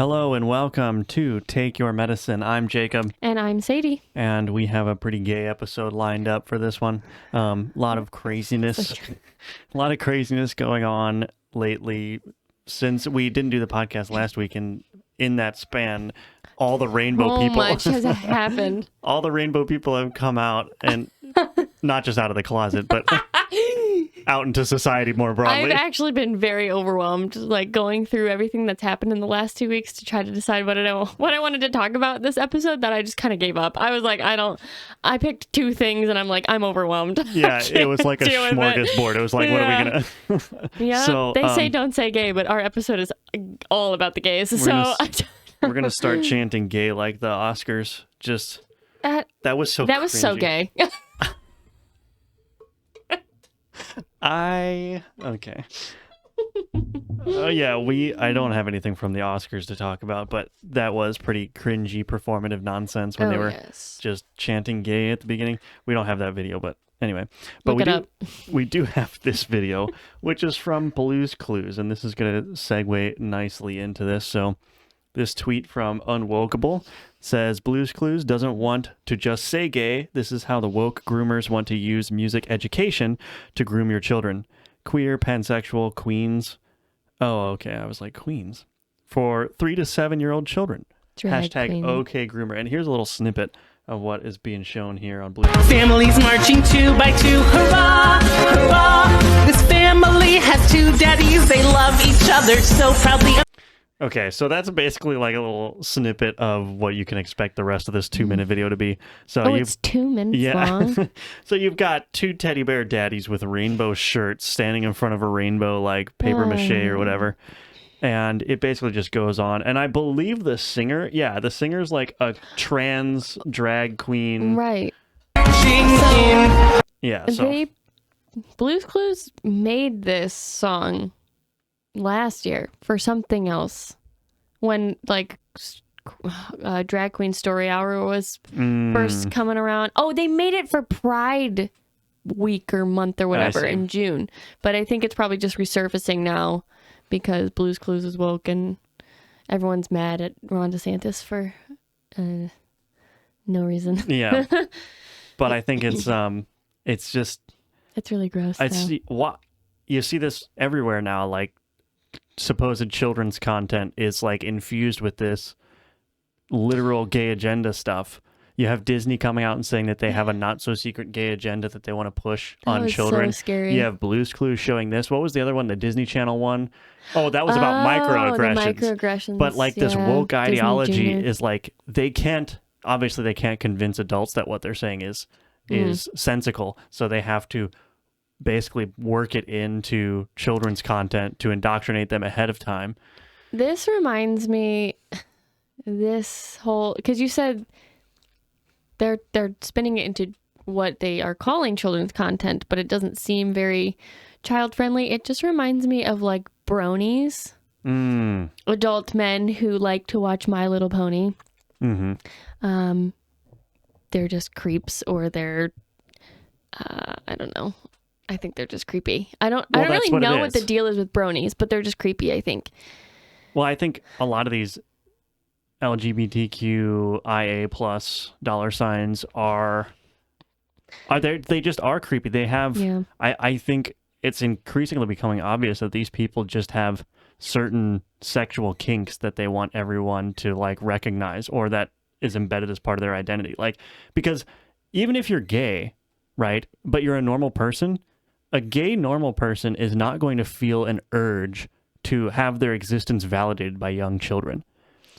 Hello and welcome to Take Your Medicine. I'm Jacob. And I'm Sadie. And we have a pretty gay episode lined up for this one. A lot of craziness. A lot of craziness going on lately since we didn't do the podcast last week. And in that span, all the rainbow people. Much has happened. All the rainbow people have come out, and not just out of the closet, but out into society more broadly. I've actually been very overwhelmed, like going through everything that's happened in the last 2 weeks to try to decide what I wanted to talk about this episode, that I just kind of gave up. I was like, I picked two things and I'm like, I'm overwhelmed. Yeah, it was like a smorgasbord. It was like, what are we going to... Yeah, so, they say don't say gay, but our episode is all about the gays. We're going to start chanting gay like the Oscars. Just, that was so That was so gay. Okay. Oh yeah, I don't have anything from the Oscars to talk about, but that was pretty cringy performative nonsense when they were just chanting gay at the beginning. We don't have that video, but anyway. But we do have this video, which is from Blue's Clues, and this is going to segue nicely into this. So this tweet from Unwokeable says, Blue's Clues doesn't want to just say gay. This is how the woke groomers want to use music education to groom your children. Queer, pansexual, queens. Oh, okay. I was like, queens. For 3 to 7-year-old children. Hashtag queen. OK groomer. And here's a little snippet of what is being shown here on Blue. Families marching 2 by 2. Hurrah! Hurrah! This family has 2 daddies. They love each other so proudly. Okay, so that's basically like a little snippet of what you can expect the rest of this 2-minute video to be. So it's 2 minutes long. So you've got 2 teddy bear daddies with rainbow shirts standing in front of a rainbow, like paper mache or whatever. And it basically just goes on. And I believe the singer's like a trans drag queen. Right. Yeah, so. Blue's Clues made this song last year for something else, when like Drag Queen Story Hour was first coming around. Oh, they made it for Pride week or month or whatever in June, but I think it's probably just resurfacing now because Blue's Clues is woke and everyone's mad at Ron DeSantis for no reason. Yeah, but I think it's really gross. You see this everywhere now, like supposed children's content is like infused with this literal gay agenda stuff. You have Disney coming out and saying that they have a not so secret gay agenda that they want to push on children. So scary. You have Blue's Clues showing this. What was the other one? The Disney Channel one? Oh, that was about microaggressions. The microaggressions. But like this woke ideology is like they can't convince adults that what they're saying is sensical. So they have to basically work it into children's content to indoctrinate them ahead of time. This reminds me, because you said they're spinning it into what they are calling children's content, but it doesn't seem very child friendly. It just reminds me of like bronies, adult men who like to watch My Little Pony. Mm-hmm. They're just creeps, or they're I don't know. I think they're just creepy. I don't really know what the deal is with bronies, but they're just creepy, I think. Well, I think a lot of these LGBTQIA plus $ are they just are creepy. They have, I think it's increasingly becoming obvious that these people just have certain sexual kinks that they want everyone to like recognize, or that is embedded as part of their identity. Like, because even if you're gay, right, but you're a normal person, a gay normal person is not going to feel an urge to have their existence validated by young children.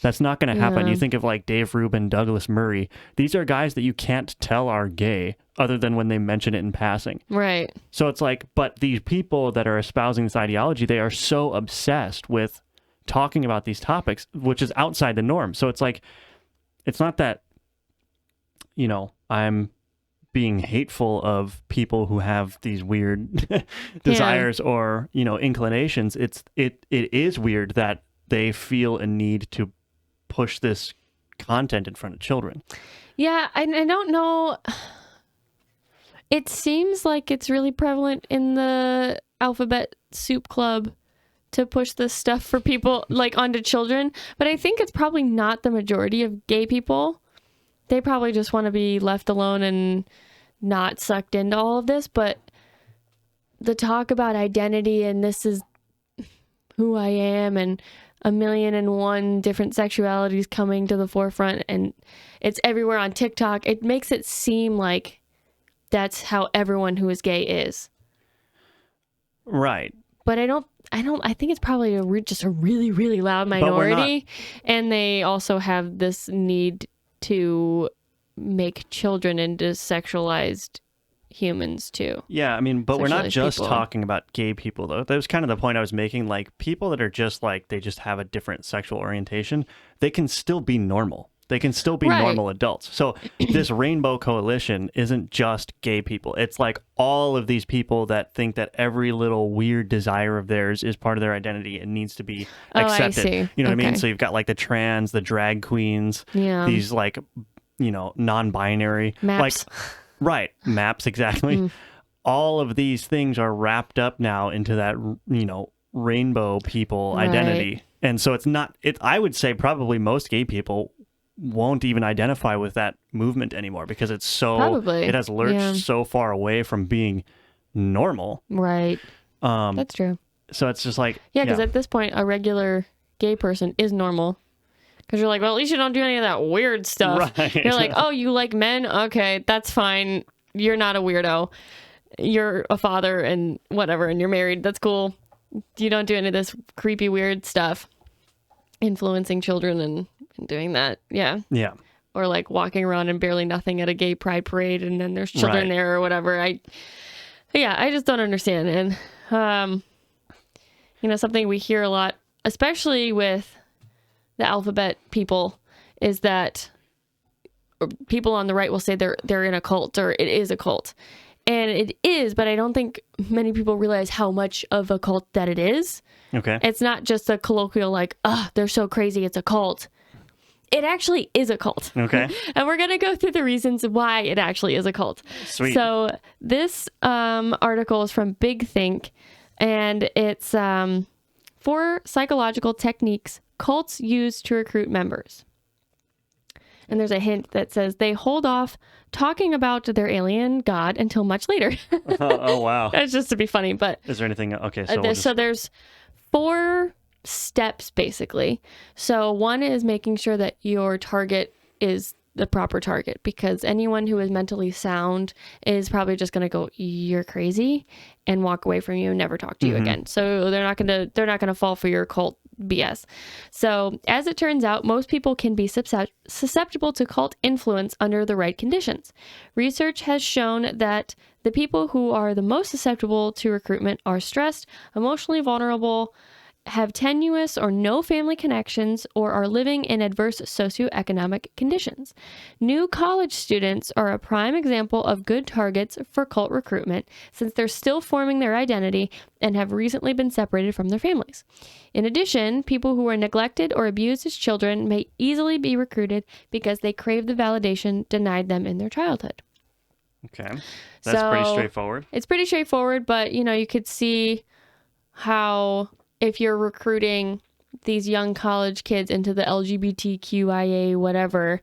That's not going to happen. You think of like Dave Rubin, Douglas Murray. These are guys that you can't tell are gay other than when they mention it in passing. Right. So it's like, but these people that are espousing this ideology, they are so obsessed with talking about these topics, which is outside the norm. So it's like, it's not that, I'm being hateful of people who have these weird desires or, inclinations. It is weird that they feel a need to push this content in front of children. Yeah, I don't know. It seems like it's really prevalent in the Alphabet Soup Club to push this stuff for people, like, onto children. But I think it's probably not the majority of gay people. They probably just want to be left alone and not sucked into all of this. But the talk about identity and this is who I am and 1,000,001 different sexualities coming to the forefront, and it's everywhere on TikTok. It makes it seem like that's how everyone who is gay is. Right. But I think it's probably just a really, really loud minority. And they also have this need to make children into sexualized humans too. Yeah, I mean, but we're not just talking about gay people, though. That was kind of the point I was making. Like, people that are just like, they just have a different sexual orientation, they can still be normal. They can still be normal adults. So this rainbow coalition isn't just gay people. It's like all of these people that think that every little weird desire of theirs is part of their identity and needs to be accepted. I see. You know what I mean? So you've got like the trans, the drag queens, these like, non-binary. Maps. Right. Maps, exactly. All of these things are wrapped up now into that, rainbow people identity. And so I would say probably most gay people won't even identify with that movement anymore because it has lurched so far away from being normal. Right. That's true. So it's just like, because at this point, a regular gay person is normal. Because you're like, well, at least you don't do any of that weird stuff. Right. You're like, oh, you like men? Okay, that's fine. You're not a weirdo. You're a father and whatever, and you're married. That's cool. You don't do any of this creepy, weird stuff. Influencing children and doing that. Yeah. Yeah. Or like walking around in barely nothing at a gay pride parade and then there's children there or whatever. I just don't understand. And, something we hear a lot, especially with the alphabet people, is that people on the right will say they're in a cult or it is a cult. And it is, but I don't think many people realize how much of a cult that it is. Okay. It's not just a colloquial like, they're so crazy, it's a cult. It actually is a cult. Okay. And we're going to go through the reasons why it actually is a cult. Sweet. So this article is from Big Think, and it's 4 psychological techniques cults use to recruit members. And there's a hint that says they hold off talking about their alien god until much later. Oh, wow. That's just to be funny, but... Is there anything... Okay, so there's 4 steps, basically. So one is making sure that your target is the proper target, because anyone who is mentally sound is probably just going to go, you're crazy, and walk away from you and never talk to you again. So they're not going to fall for your cult BS. So as it turns out, most people can be susceptible to cult influence under the right conditions. Research has shown that the people who are the most susceptible to recruitment are stressed, emotionally vulnerable, have tenuous or no family connections, or are living in adverse socioeconomic conditions. New college students are a prime example of good targets for cult recruitment, since they're still forming their identity and have recently been separated from their families. In addition, people who were neglected or abused as children may easily be recruited because they crave the validation denied them in their childhood. Okay. That's pretty straightforward. It's pretty straightforward, but you could see how if you're recruiting these young college kids into the LGBTQIA whatever,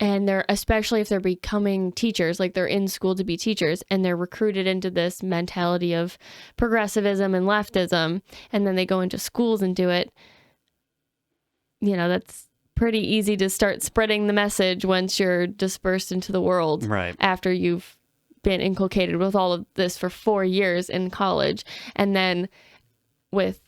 and especially if they're becoming teachers, like they're in school to be teachers, and they're recruited into this mentality of progressivism and leftism, and then they go into schools and do it, that's pretty easy to start spreading the message once you're dispersed into the world. Right. After you've been inculcated with all of this for 4 years in college. And then with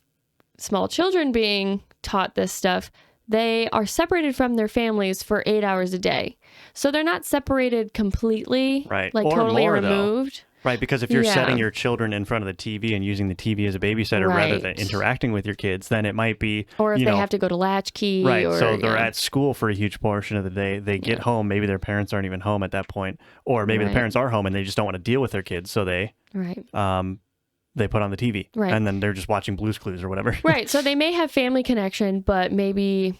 small children being taught this stuff, they are separated from their families for 8 hours a day. So they're not separated completely, right? Like or totally more, removed. Though. Right, because if you're setting your children in front of the TV and using the TV as a babysitter rather than interacting with your kids, then it might be... Or if they have to go to latchkey. Right, so they're at school for a huge portion of the day. They get home, maybe their parents aren't even home at that point. Or maybe the parents are home and they just don't want to deal with their kids, so they... They put on the TV, and then they're just watching Blue's Clues or whatever. Right, so they may have family connection, but maybe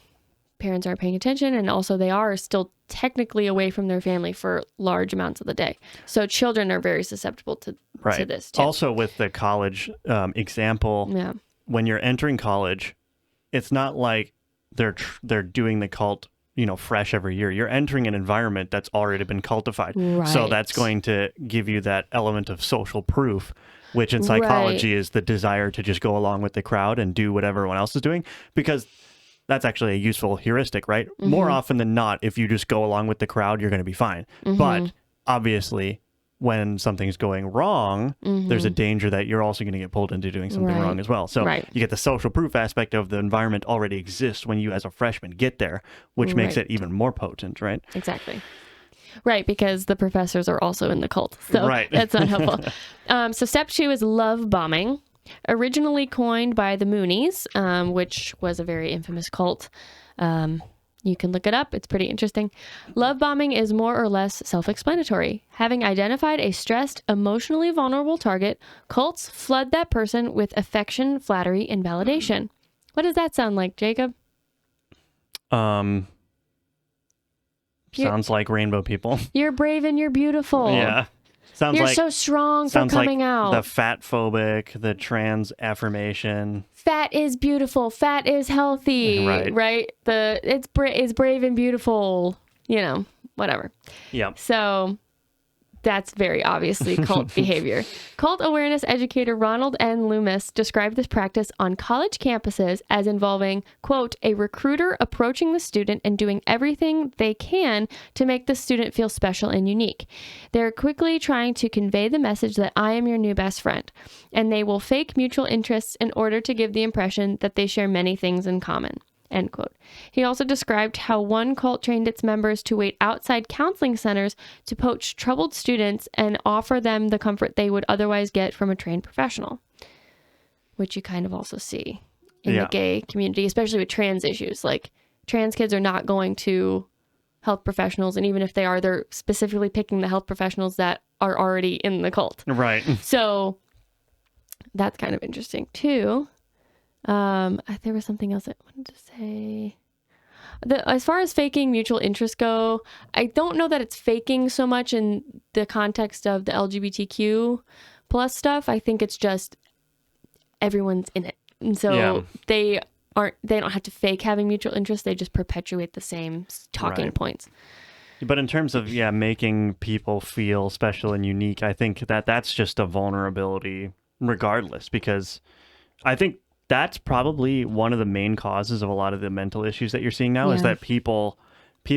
parents aren't paying attention, and also they are still technically away from their family for large amounts of the day. So children are very susceptible to this too. Also with the college example, when you're entering college, it's not like they're doing the cult, fresh every year. You're entering an environment that's already been cultified. Right. So that's going to give you that element of social proof, which in psychology is the desire to just go along with the crowd and do what everyone else is doing, because that's actually a useful heuristic, right? Mm-hmm. More often than not, if you just go along with the crowd, you're going to be fine. Mm-hmm. But obviously, when something's going wrong, there's a danger that you're also going to get pulled into doing something wrong as well. So you get the social proof aspect of the environment already exists when you as a freshman get there, which makes it even more potent, right? Exactly. Right, because the professors are also in the cult. So that's not helpful. So step 2 is love bombing. Originally coined by the Moonies, which was a very infamous cult. You can look it up. It's pretty interesting. Love bombing is more or less self-explanatory. Having identified a stressed, emotionally vulnerable target, cults flood that person with affection, flattery, and validation. What does that sound like, Jacob? Sounds like rainbow people. You're brave and you're beautiful. Yeah. You're so strong for coming out. The fat phobic, the trans affirmation. Fat is beautiful. Fat is healthy. Right. It's brave and beautiful. Whatever. Yeah. So that's very obviously cult behavior. Cult awareness educator Ronald N. Loomis described this practice on college campuses as involving, quote, a recruiter approaching the student and doing everything they can to make the student feel special and unique. They're quickly trying to convey the message that I am your new best friend, and they will fake mutual interests in order to give the impression that they share many things in common. End quote. He also described how one cult trained its members to wait outside counseling centers to poach troubled students and offer them the comfort they would otherwise get from a trained professional, which you kind of also see in the gay community, especially with trans issues. Like, trans kids are not going to health professionals, and even if they are, they're specifically picking the health professionals that are already in the cult. Right. So that's kind of interesting too. There was something else I wanted to say. As far as faking mutual interests go, I don't know that it's faking so much in the context of the LGBTQ plus stuff. I think it's just everyone's in it. And so they don't have to fake having mutual interests. They just perpetuate the same talking points. But in terms of, making people feel special and unique, I think that's just a vulnerability regardless, because I think that's probably one of the main causes of a lot of the mental issues that you're seeing now is that people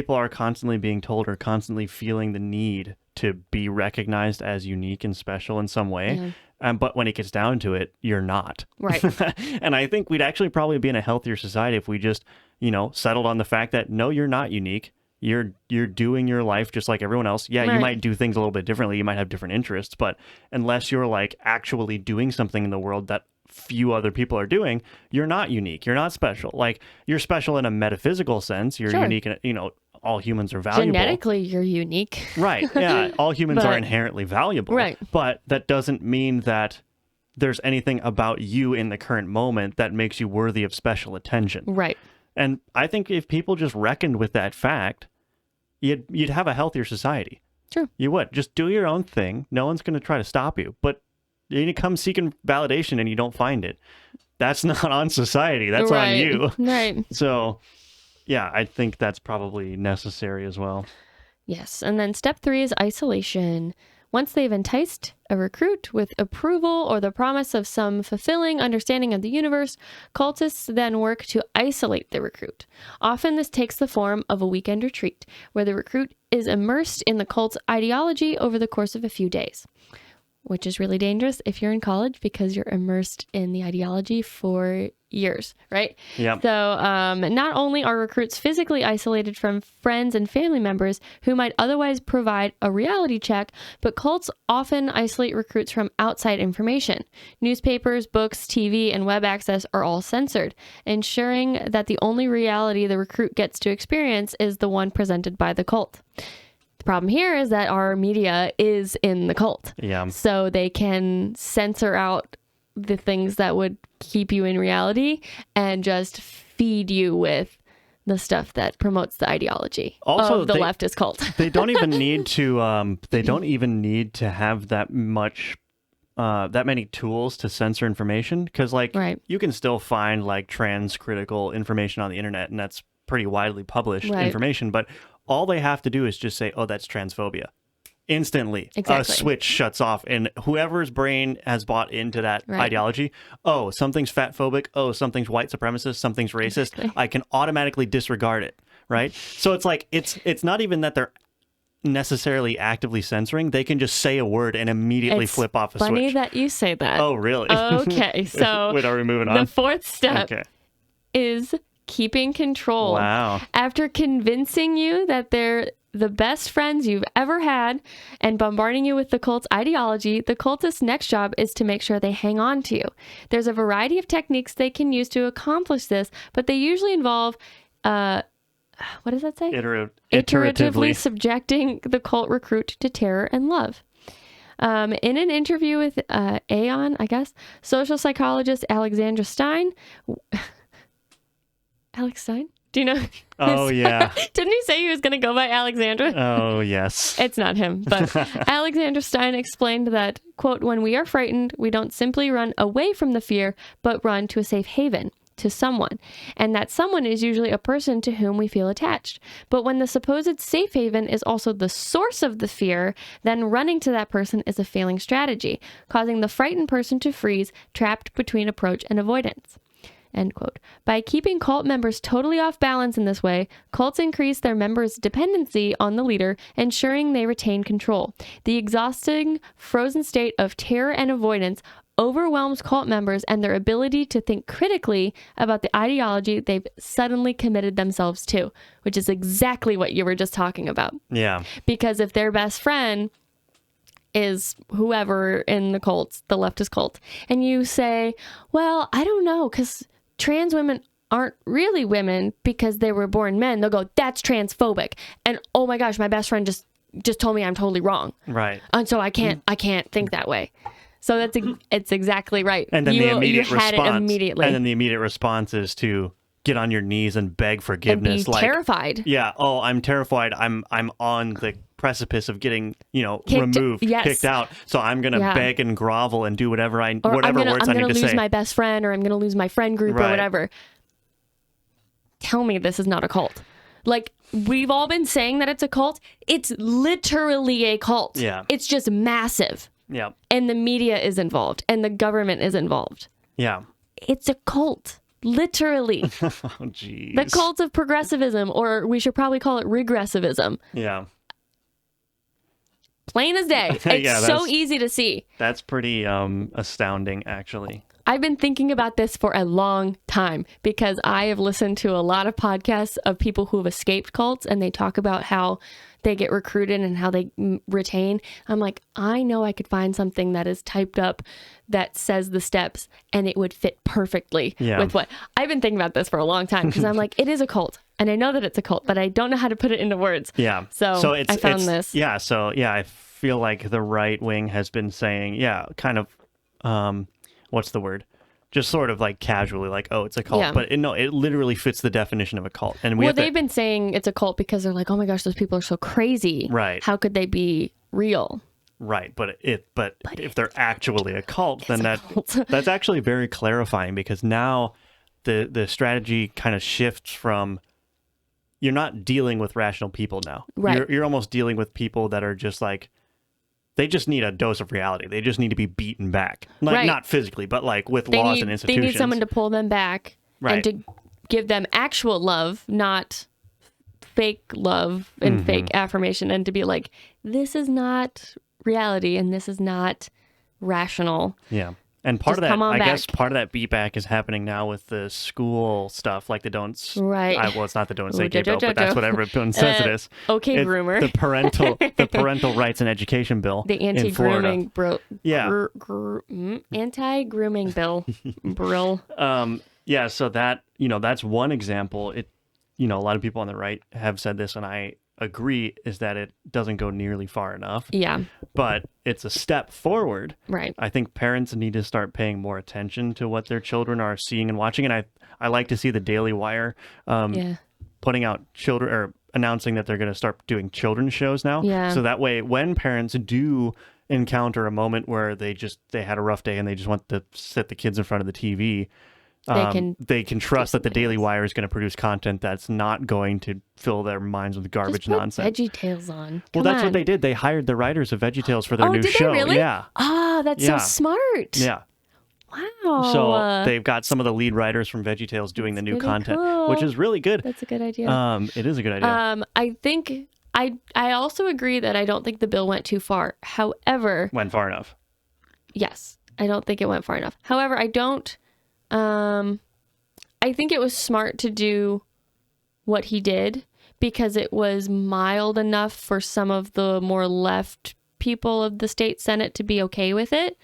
are constantly being told or constantly feeling the need to be recognized as unique and special in some way. But when it gets down to it, you're not. Right. And I think we'd actually probably be in a healthier society if we just, settled on the fact that, no, you're not unique. You're doing your life just like everyone else. Yeah, you might do things a little bit differently. You might have different interests. But unless you're like actually doing something in the world that few other people are doing, you're not unique. You're not special. Like, you're special in a metaphysical sense. You're unique in, all humans are valuable. Genetically, you're unique. Right. Yeah. All humans are inherently valuable. Right. But that doesn't mean that there's anything about you in the current moment that makes you worthy of special attention. Right. And I think if people just reckoned with that fact, you'd have a healthier society. True. You would. Just do your own thing. No one's going to try to stop you. But you come seeking validation and you don't find it. That's not on society. That's on you. Right. So, I think that's probably necessary as well. Yes. And then step 3 is isolation. Once they've enticed a recruit with approval or the promise of some fulfilling understanding of the universe, cultists then work to isolate the recruit. Often this takes the form of a weekend retreat, where the recruit is immersed in the cult's ideology over the course of a few days, which is really dangerous if you're in college because you're immersed in the ideology for years, right? Yeah. So not only are recruits physically isolated from friends and family members who might otherwise provide a reality check, but cults often isolate recruits from outside information. Newspapers, books, TV, and web access are all censored, ensuring that the only reality the recruit gets to experience is the one presented by the cult. Problem here is that our media is in the cult. Yeah. So they can censor out the things that would keep you in reality and just feed you with the stuff that promotes the ideology of the leftist cult. They don't even need to they don't even need to have that much that many tools to censor information, because like Right. you can still find like trans critical information on the internet, and that's pretty widely published Right. information, but all they have to do is just say, oh, that's transphobia. Instantly, Exactly. a switch shuts off, and whoever's brain has bought into that Right. ideology, oh, something's fatphobic, oh, something's white supremacist, something's racist, Exactly. I can automatically disregard it, right? So it's like, it's not even that they're necessarily actively censoring. They can just say a word and immediately It's flip off a funny switch. that you say that. Oh, really? Okay, so Wait, are we moving the on? fourth step Okay. is keeping control. Wow. After convincing you that they're the best friends you've ever had and bombarding you with the cult's ideology, the cultist's next job is to make sure they hang on to you. There's a variety of techniques they can use to accomplish this, but they usually involve, what does that say? Iteratively subjecting the cult recruit to terror and love. In an interview with Aeon, I guess, social psychologist Alexandra Stein. Alex Stein? Do you know? Oh, yeah. Didn't he say he was going to go by Alexandra? Oh, yes. It's not him, but Alexander Stein explained that, quote, when we are frightened, we don't simply run away from the fear, but run to a safe haven, to someone. And that someone is usually a person to whom we feel attached. But when the supposed safe haven is also the source of the fear, then running to that person is a failing strategy, causing the frightened person to freeze, trapped between approach and avoidance. End quote. By keeping cult members totally off balance in this way, cults increase their members' dependency on the leader, ensuring they retain control. The exhausting, frozen state of terror and avoidance overwhelms cult members and their ability to think critically about the ideology they've suddenly committed themselves to, which is exactly what you were just talking about. Yeah. Because if their best friend is whoever in the cults, the leftist cult, and you say, well, I don't know, because trans women aren't really women because they were born men, they'll go, that's transphobic. And oh my gosh, my best friend just told me I'm totally wrong. Right. And so I can't think that way. So it's exactly right. And then the immediate response, had it immediately. And then the immediate response is to get on your knees and beg forgiveness. And be terrified. Yeah. Oh, I'm terrified. I'm on the precipice of getting, Kicked, removed, yes. kicked out. So I'm gonna beg and grovel and do whatever words I need to say. I'm gonna lose my best friend, or I'm gonna lose my friend group, or whatever. Tell me this is not a cult. Like, we've all been saying that it's a cult. It's literally a cult. Yeah. It's just massive. Yeah. And the media is involved, and the government is involved. Yeah. It's a cult. Literally. Oh, jeez. The cult of progressivism, or we should probably call it regressivism. Yeah. Plain as day. It's Yeah, so easy to see. That's pretty astounding, actually. I've been thinking about this for a long time because I have listened to a lot of podcasts of people who have escaped cults, and they talk about how they get recruited and how they retain. I'm like, I know I could find something that is typed up that says the steps, and it would fit perfectly with what I've been thinking about this for a long time, because I'm like, it is a cult. And I know that it's a cult, but I don't know how to put it into words. Yeah. So I found this. Yeah. So, yeah, I feel like the right wing has been saying, kind of, what's the word? Just sort of like casually, like, oh, it's a cult. Yeah. But it literally fits the definition of a cult. And they've been saying it's a cult because they're like, oh my gosh, those people are so crazy. Right. How could they be real? Right. But if they're actually a cult, then cult. that's actually very clarifying, because now the strategy kind of shifts from, you're not dealing with rational people now. Right. You're almost dealing with people that are just like, they just need a dose of reality. They just need to be beaten back. Like, not physically, but like with laws and institutions. They need someone to pull them back and to give them actual love, not fake love and fake affirmation, and to be like, this is not reality and this is not rational. Yeah. And part Just of that, come on I back. guess part of that beat back is happening now with the school stuff, like the don't. Right. Well, it's not the don't say Ooh, gay bill, but that's what everyone says it is. Okay, It's groomer. the parental rights and education bill. The in Florida. anti-grooming Yeah. anti-grooming bill. Brill. Yeah. So that, that's one example. A lot of people on the right have said this, and I agree, is that it doesn't go nearly far enough. Yeah. But it's a step forward. Right. I think parents need to start paying more attention to what their children are seeing and watching. And I like to see the Daily Wire putting out announcing that they're going to start doing children's shows now. Yeah. So that way, when parents do encounter a moment where they had a rough day and they just want to sit the kids in front of the TV, they can trust that the Daily Wire is going to produce content that's not going to fill their minds with garbage just put nonsense. VeggieTales on. Well, that's what they did. They hired the writers of VeggieTales for their new did show. They really? Yeah. Ah, that's so smart. Yeah. Wow. So they've got some of the lead writers from VeggieTales doing the new content, which is really good. That's a good idea. It is a good idea. I think I also agree that I don't think the bill went too far. However, went far enough. Yes, I don't think it went far enough. However, I don't. I think it was smart to do what he did because it was mild enough for some of the more left people of the state Senate to be okay with it.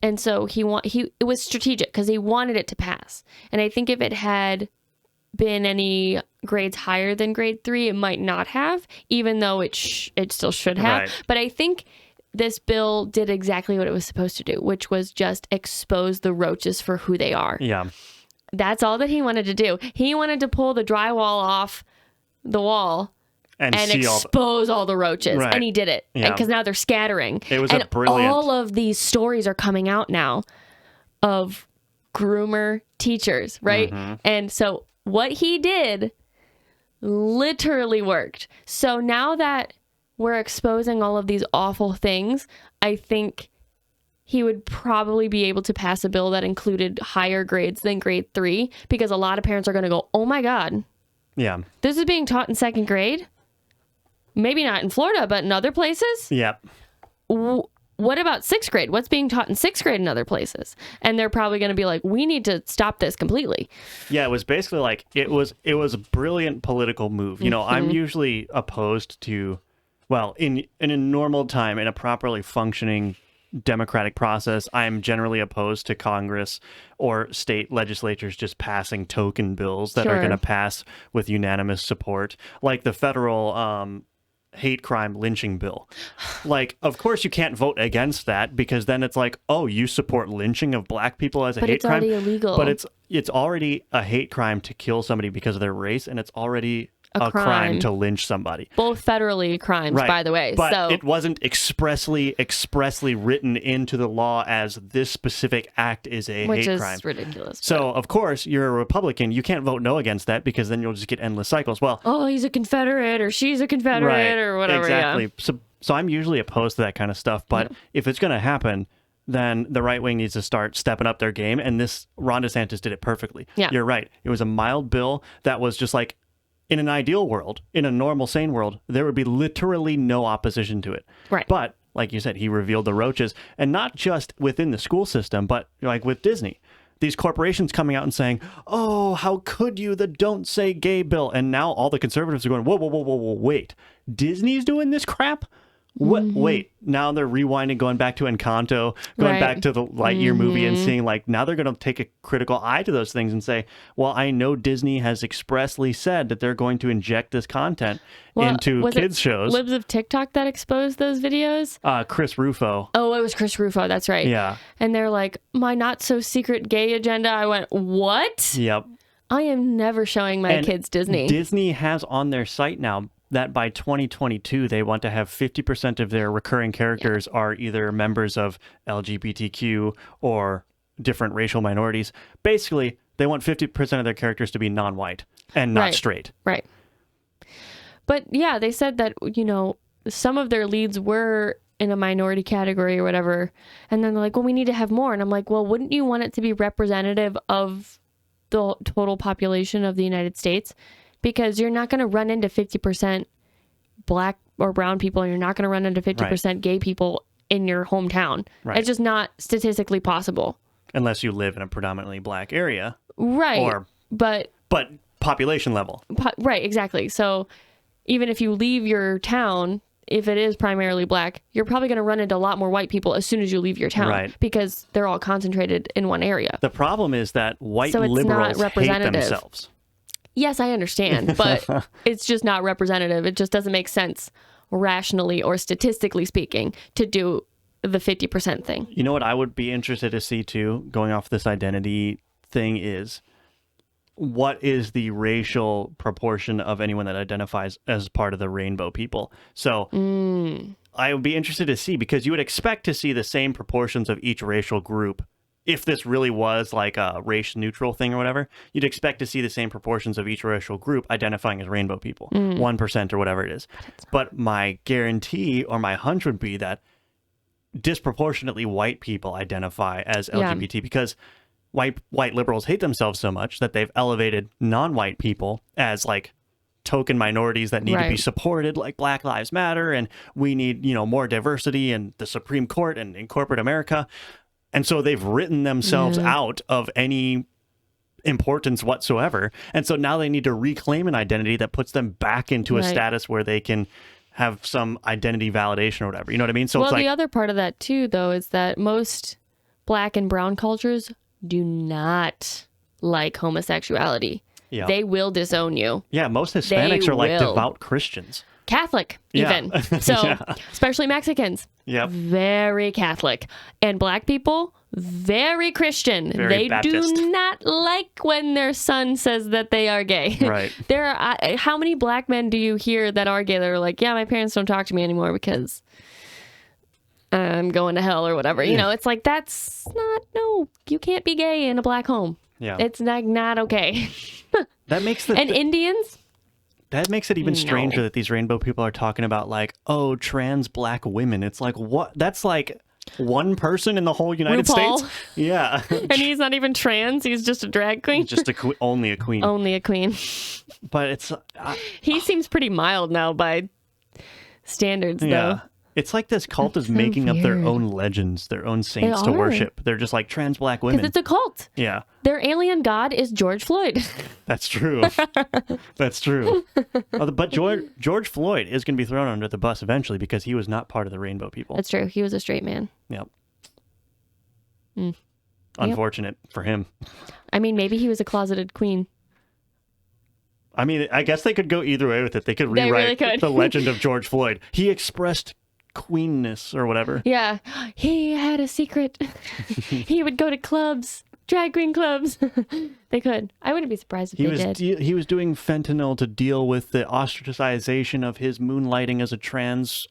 And so it was strategic because he wanted it to pass. And I think if it had been any grades higher than grade 3, it might not have, even though it still should have. Right. But I think this bill did exactly what it was supposed to do, which was just expose the roaches for who they are. Yeah. That's all that he wanted to do. He wanted to pull the drywall off the wall and expose all the roaches. Right. And he did it. Yeah. Because now they're scattering. It was brilliant. All of these stories are coming out now of groomer teachers, right? Mm-hmm. And so what he did literally worked. So now that we're exposing all of these awful things, I think he would probably be able to pass a bill that included higher grades than grade 3 because a lot of parents are going to go, oh my God. Yeah. This is being taught in 2nd grade. Maybe not in Florida, but in other places. Yep. What about 6th grade? What's being taught in 6th grade in other places? And they're probably going to be like, we need to stop this completely. Yeah, it was basically like, it was a brilliant political move. You know, mm-hmm. I'm usually opposed to, well, in a normal time, in a properly functioning democratic process, I'm generally opposed to Congress or state legislatures just passing token bills that are going to pass with unanimous support, like the federal hate crime lynching bill. Like, of course you can't vote against that because then it's like, oh, you support lynching of black people as a hate crime? But it's already illegal. But it's already a hate crime to kill somebody because of their race, and it's already a crime to lynch somebody. Both federally crimes, right. by the way. But so it wasn't expressly written into the law as this specific act is a hate crime. Which is ridiculous. So, of course, you're a Republican. You can't vote no against that because then you'll just get endless cycles. Well, oh, he's a Confederate or she's a Confederate or whatever. Exactly. Yeah. So I'm usually opposed to that kind of stuff. But if it's going to happen, then the right wing needs to start stepping up their game. And Ron DeSantis did it perfectly. Yeah. You're right. It was a mild bill that was just like, in an ideal world, in a normal, sane world, there would be literally no opposition to it. Right. But, like you said, he revealed the roaches, and not just within the school system, but like with Disney. These corporations coming out and saying, oh, how could you, the Don't Say Gay bill? And now all the conservatives are going, whoa, wait. Disney's doing this crap? What? Mm-hmm. Wait, now they're rewinding, going back to Encanto, going back to the Lightyear movie and seeing like, now they're going to take a critical eye to those things and say, well, I know Disney has expressly said that they're going to inject this content into kids' shows. Libs of TikTok that exposed those videos? Chris Rufo. Oh, it was Chris Rufo. That's right. Yeah. And they're like, my not so secret gay agenda. I went, what? Yep. I am never showing my kids Disney. Disney has on their site now that by 2022, they want to have 50% of their recurring characters are either members of LGBTQ or different racial minorities. Basically, they want 50% of their characters to be non-white and not straight. Right. But yeah, they said that, you know, some of their leads were in a minority category or whatever. And then they're like, well, we need to have more. And I'm like, well, wouldn't you want it to be representative of the total population of the United States? Because you're not going to run into 50% black or brown people, and you're not going to run into 50% gay people in your hometown. Right. It's just not statistically possible. Unless you live in a predominantly black area. Right. But population level. Right, exactly. So even if you leave your town, if it is primarily black, you're probably going to run into a lot more white people as soon as you leave your town. Right. Because they're all concentrated in one area. The problem is that white liberals hate themselves. Yes, I understand, but it's just not representative. It just doesn't make sense rationally or statistically speaking to do the 50% thing. You know what I would be interested to see too, going off this identity thing, is what is the racial proportion of anyone that identifies as part of the rainbow people? So I would be interested to see, because you would expect to see the same proportions of each racial group. If this really was like a race neutral thing or whatever, you'd expect to see the same proportions of each racial group identifying as rainbow people, 1% or whatever it is. But my guarantee or my hunch would be that disproportionately white people identify as LGBT because white liberals hate themselves so much that they've elevated non-white people as like token minorities that need to be supported, like Black Lives Matter, and we need, more diversity in the Supreme Court and in corporate America. And so they've written themselves out of any importance whatsoever. And so now they need to reclaim an identity that puts them back into a status where they can have some identity validation or whatever. You know what I mean? So well, it's like, the other part of that too, though, is that most Black and brown cultures do not like homosexuality. Yeah. They will disown you. Yeah, most Hispanics are like devout Christians. Catholic, even. So, especially Mexicans. Yep. Very Catholic. And Black people, very Christian. They Baptist. Do not like when their son says that they are gay. Right. There are, how many Black men do you hear that are gay that are like, yeah, my parents don't talk to me anymore because I'm going to hell or whatever. You know, it's like, that's not, no, you can't be gay in a Black home. Yeah. It's like not okay. That makes and Indians? That makes it even stranger that these rainbow people are talking about like, oh, trans Black women. It's like, what? That's like one person in the whole United RuPaul. States? Yeah. And he's not even trans. He's just a drag queen. Just only a queen. Only a queen. But it's... he seems pretty mild now by standards, though. It's like this cult is making up their own legends, their own saints to worship. They're just like trans Black women. Because it's a cult. Yeah. Their alien god is George Floyd. That's true. That's true. But George Floyd is going to be thrown under the bus eventually because he was not part of the rainbow people. That's true. He was a straight man. Yep. Unfortunate for him. I mean, maybe he was a closeted queen. I mean, I guess they could go either way with it. They could rewrite the legend of George Floyd. He expressed queenness or whatever. Yeah. He had a secret. He would go to clubs, drag queen clubs. They could. I wouldn't be surprised if they did. He was doing fentanyl to deal with the ostracization of his moonlighting as a trans,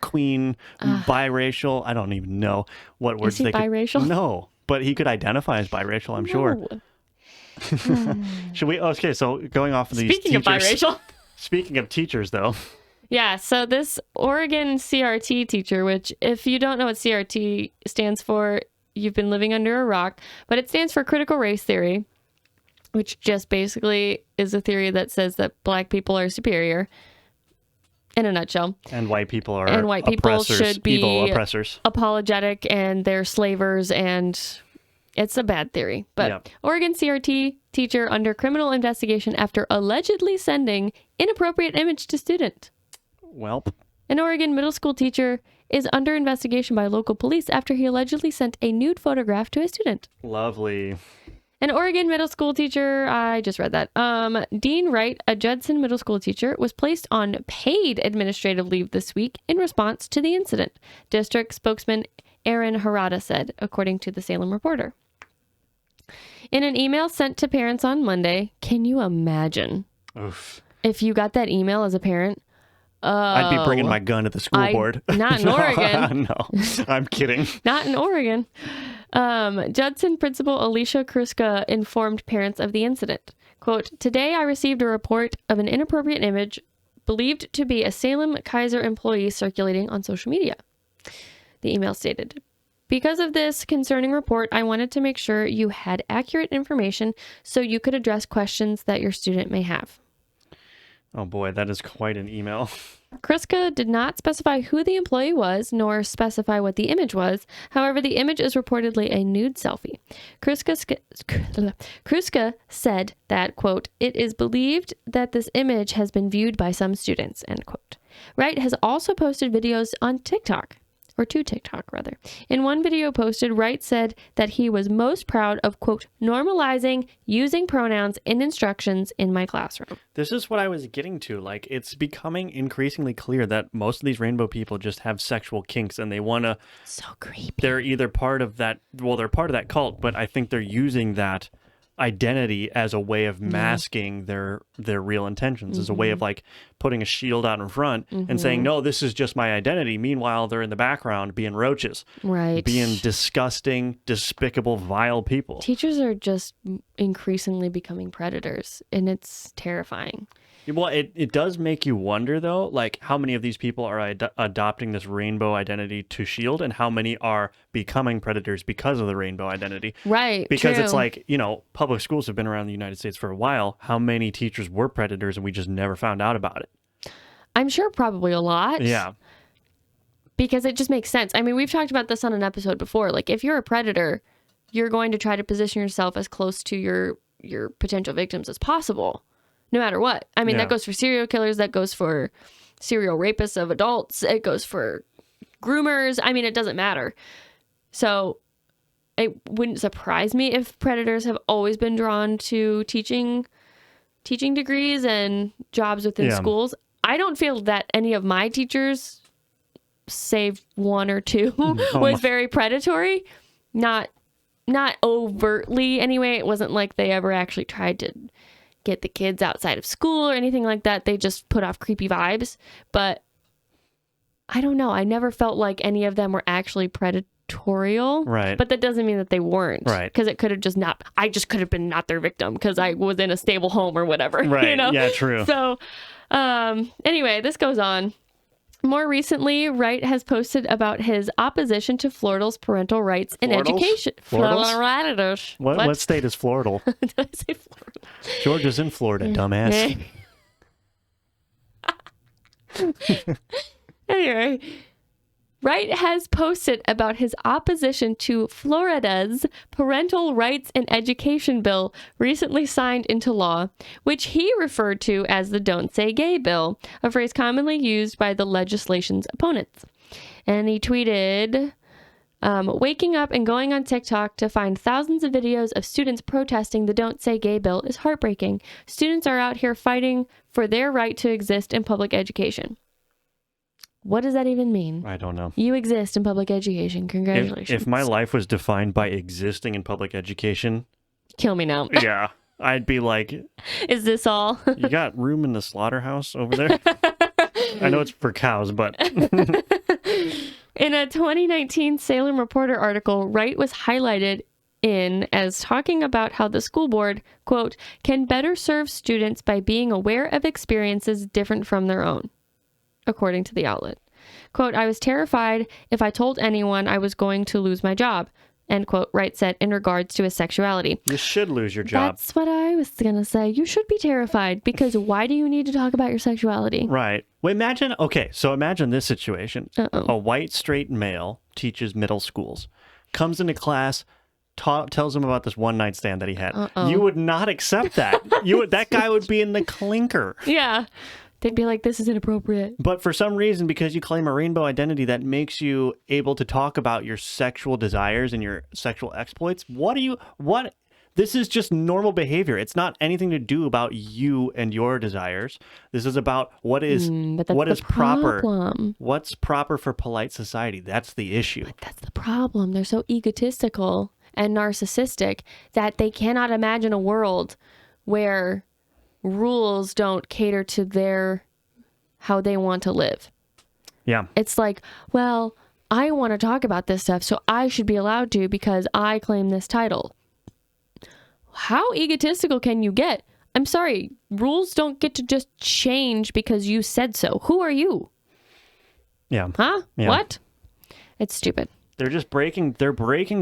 queen, biracial. I don't even know what words they could... biracial? No, but he could identify as biracial, I'm sure. Should we... Okay, so going off of these Speaking of biracial. Speaking of teachers, though... Yeah, so this Oregon CRT teacher, which if you don't know what CRT stands for, you've been living under a rock, but it stands for critical race theory, which just basically is a theory that says that Black people are superior, in a nutshell. And white people are should be evil oppressors. Apologetic, and they're slavers, and it's a bad theory. But Oregon CRT teacher under criminal investigation after allegedly sending inappropriate image to student. Well, an Oregon middle school teacher is under investigation by local police after he allegedly sent a nude photograph to a student. Lovely. An Oregon middle school teacher, I just read that. Dean Wright, a Judson middle school teacher, was placed on paid administrative leave this week in response to the incident, district spokesman Aaron Harada said, according to the Salem Reporter. In an email sent to parents on Monday, can you imagine if you got that email as a parent? I'd be bringing my gun to the school board. Not in Oregon. No, I'm kidding. Not in Oregon. Judson principal Alicia Kruska informed parents of the incident. Quote, today I received a report of an inappropriate image believed to be a Salem Kaiser employee circulating on social media. The email stated, because of this concerning report, I wanted to make sure you had accurate information so you could address questions that your student may have. Oh boy, that is quite an email. Kruska did not specify who the employee was, nor specify what the image was. However, the image is reportedly a nude selfie. Kruska said that, quote, it is believed that this image has been viewed by some students, end quote. Wright has also posted videos on TikTok. Or to TikTok, rather. In one video posted, Wright said that he was most proud of, quote, normalizing using pronouns in instructions in my classroom. This is what I was getting to. Like, it's becoming increasingly clear that most of these rainbow people just have sexual kinks and they want to... So creepy. They're either part of that... Well, they're part of that cult, but I think they're using that identity as a way of masking their real intentions, as a way of like putting a shield out in front and saying, no, this is just my identity. Meanwhile, they're in the background being roaches, being disgusting, despicable, vile people. Teachers are just increasingly becoming predators, and it's terrifying. Well, it does make you wonder, though, like how many of these people are adopting this rainbow identity to shield, and how many are becoming predators because of the rainbow identity. Right. Because it's like, public schools have been around the United States for a while. How many teachers were predators and we just never found out about it? I'm sure probably a lot. Yeah. Because it just makes sense. I mean, we've talked about this on an episode before. Like, if you're a predator, you're going to try to position yourself as close to your potential victims as possible. No matter what. I mean, that goes for serial killers. That goes for serial rapists of adults. It goes for groomers. I mean, it doesn't matter. So it wouldn't surprise me if predators have always been drawn to teaching degrees and jobs within schools. I don't feel that any of my teachers, save one or two, was very predatory. Not overtly anyway. It wasn't like they ever actually tried to get the kids outside of school or anything like that. They just put off creepy vibes. But I don't know. I never felt like any of them were actually predatorial. Right. But that doesn't mean that they weren't. Right. Because it could have just not, I just could have been not their victim because I was in a stable home or whatever. Right. Yeah, true. So anyway, this goes on. More recently, Wright has posted about his opposition to Florida's parental rights in education. Florida's? What state is Florida? Did I say Florida? Georgia's in Florida, dumbass. Anyway, Wright has posted about his opposition to Florida's parental rights in education bill recently signed into law, which he referred to as the Don't Say Gay bill, a phrase commonly used by the legislation's opponents. And he tweeted, waking up and going on TikTok to find thousands of videos of students protesting the Don't Say Gay bill is heartbreaking. Students are out here fighting for their right to exist in public education. What does that even mean? I don't know. You exist in public education. Congratulations. If my life was defined by existing in public education... Kill me now. Yeah. I'd be like... Is this all? You got room in the slaughterhouse over there? I know it's for cows, but... In a 2019 Salem Reporter article, Wright was highlighted as talking about how the school board, quote, can better serve students by being aware of experiences different from their own. According to the outlet. Quote, I was terrified if I told anyone I was going to lose my job, end quote, Wright said in regards to his sexuality. You should lose your job. That's what I was going to say. You should be terrified because why do you need to talk about your sexuality? Right. Well, imagine this situation. A white straight male teaches middle schools, comes into class, tells him about this one night stand that he had. You would not accept that. That guy would be in the clinker. Yeah. They'd be like, this is inappropriate. But for some reason, because you claim a rainbow identity that makes you able to talk about your sexual desires and your sexual exploits, this is just normal behavior. It's not anything to do about you and your desires. This is about what is proper. What's proper for polite society. That's the issue. But that's the problem. They're so egotistical and narcissistic that they cannot imagine a world where rules don't cater to how they want to live. Yeah. It's like, well, I want to talk about this stuff, so I should be allowed to because I claim this title. How egotistical can you get? I'm sorry, rules don't get to just change because you said so. Who are you? Yeah. Huh? Yeah. What? It's stupid. They're just breaking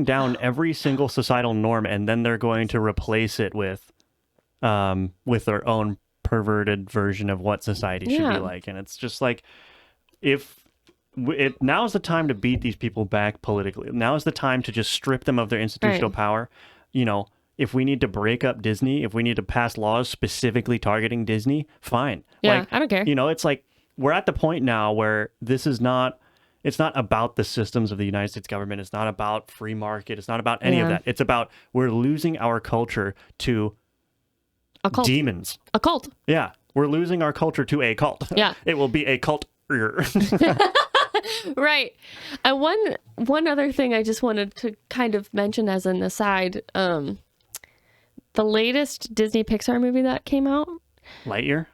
down every single societal norm, and then they're going to replace it with their own perverted version of what society should be like. And it's just like, now's the time to beat these people back politically. Now is the time to just strip them of their institutional power. If we need to break up Disney, if we need to pass laws specifically targeting Disney, fine. Yeah, I don't care. It's like, we're at the point now where it's not about the systems of the United States government. It's not about free market. It's not about any of that. It's about, we're losing our culture to a cult. Demons. A cult. Yeah. We're losing our culture to a cult. Yeah. It will be a cult. Right. One other thing I just wanted to kind of mention as an aside, the latest Disney Pixar movie that came out. Lightyear?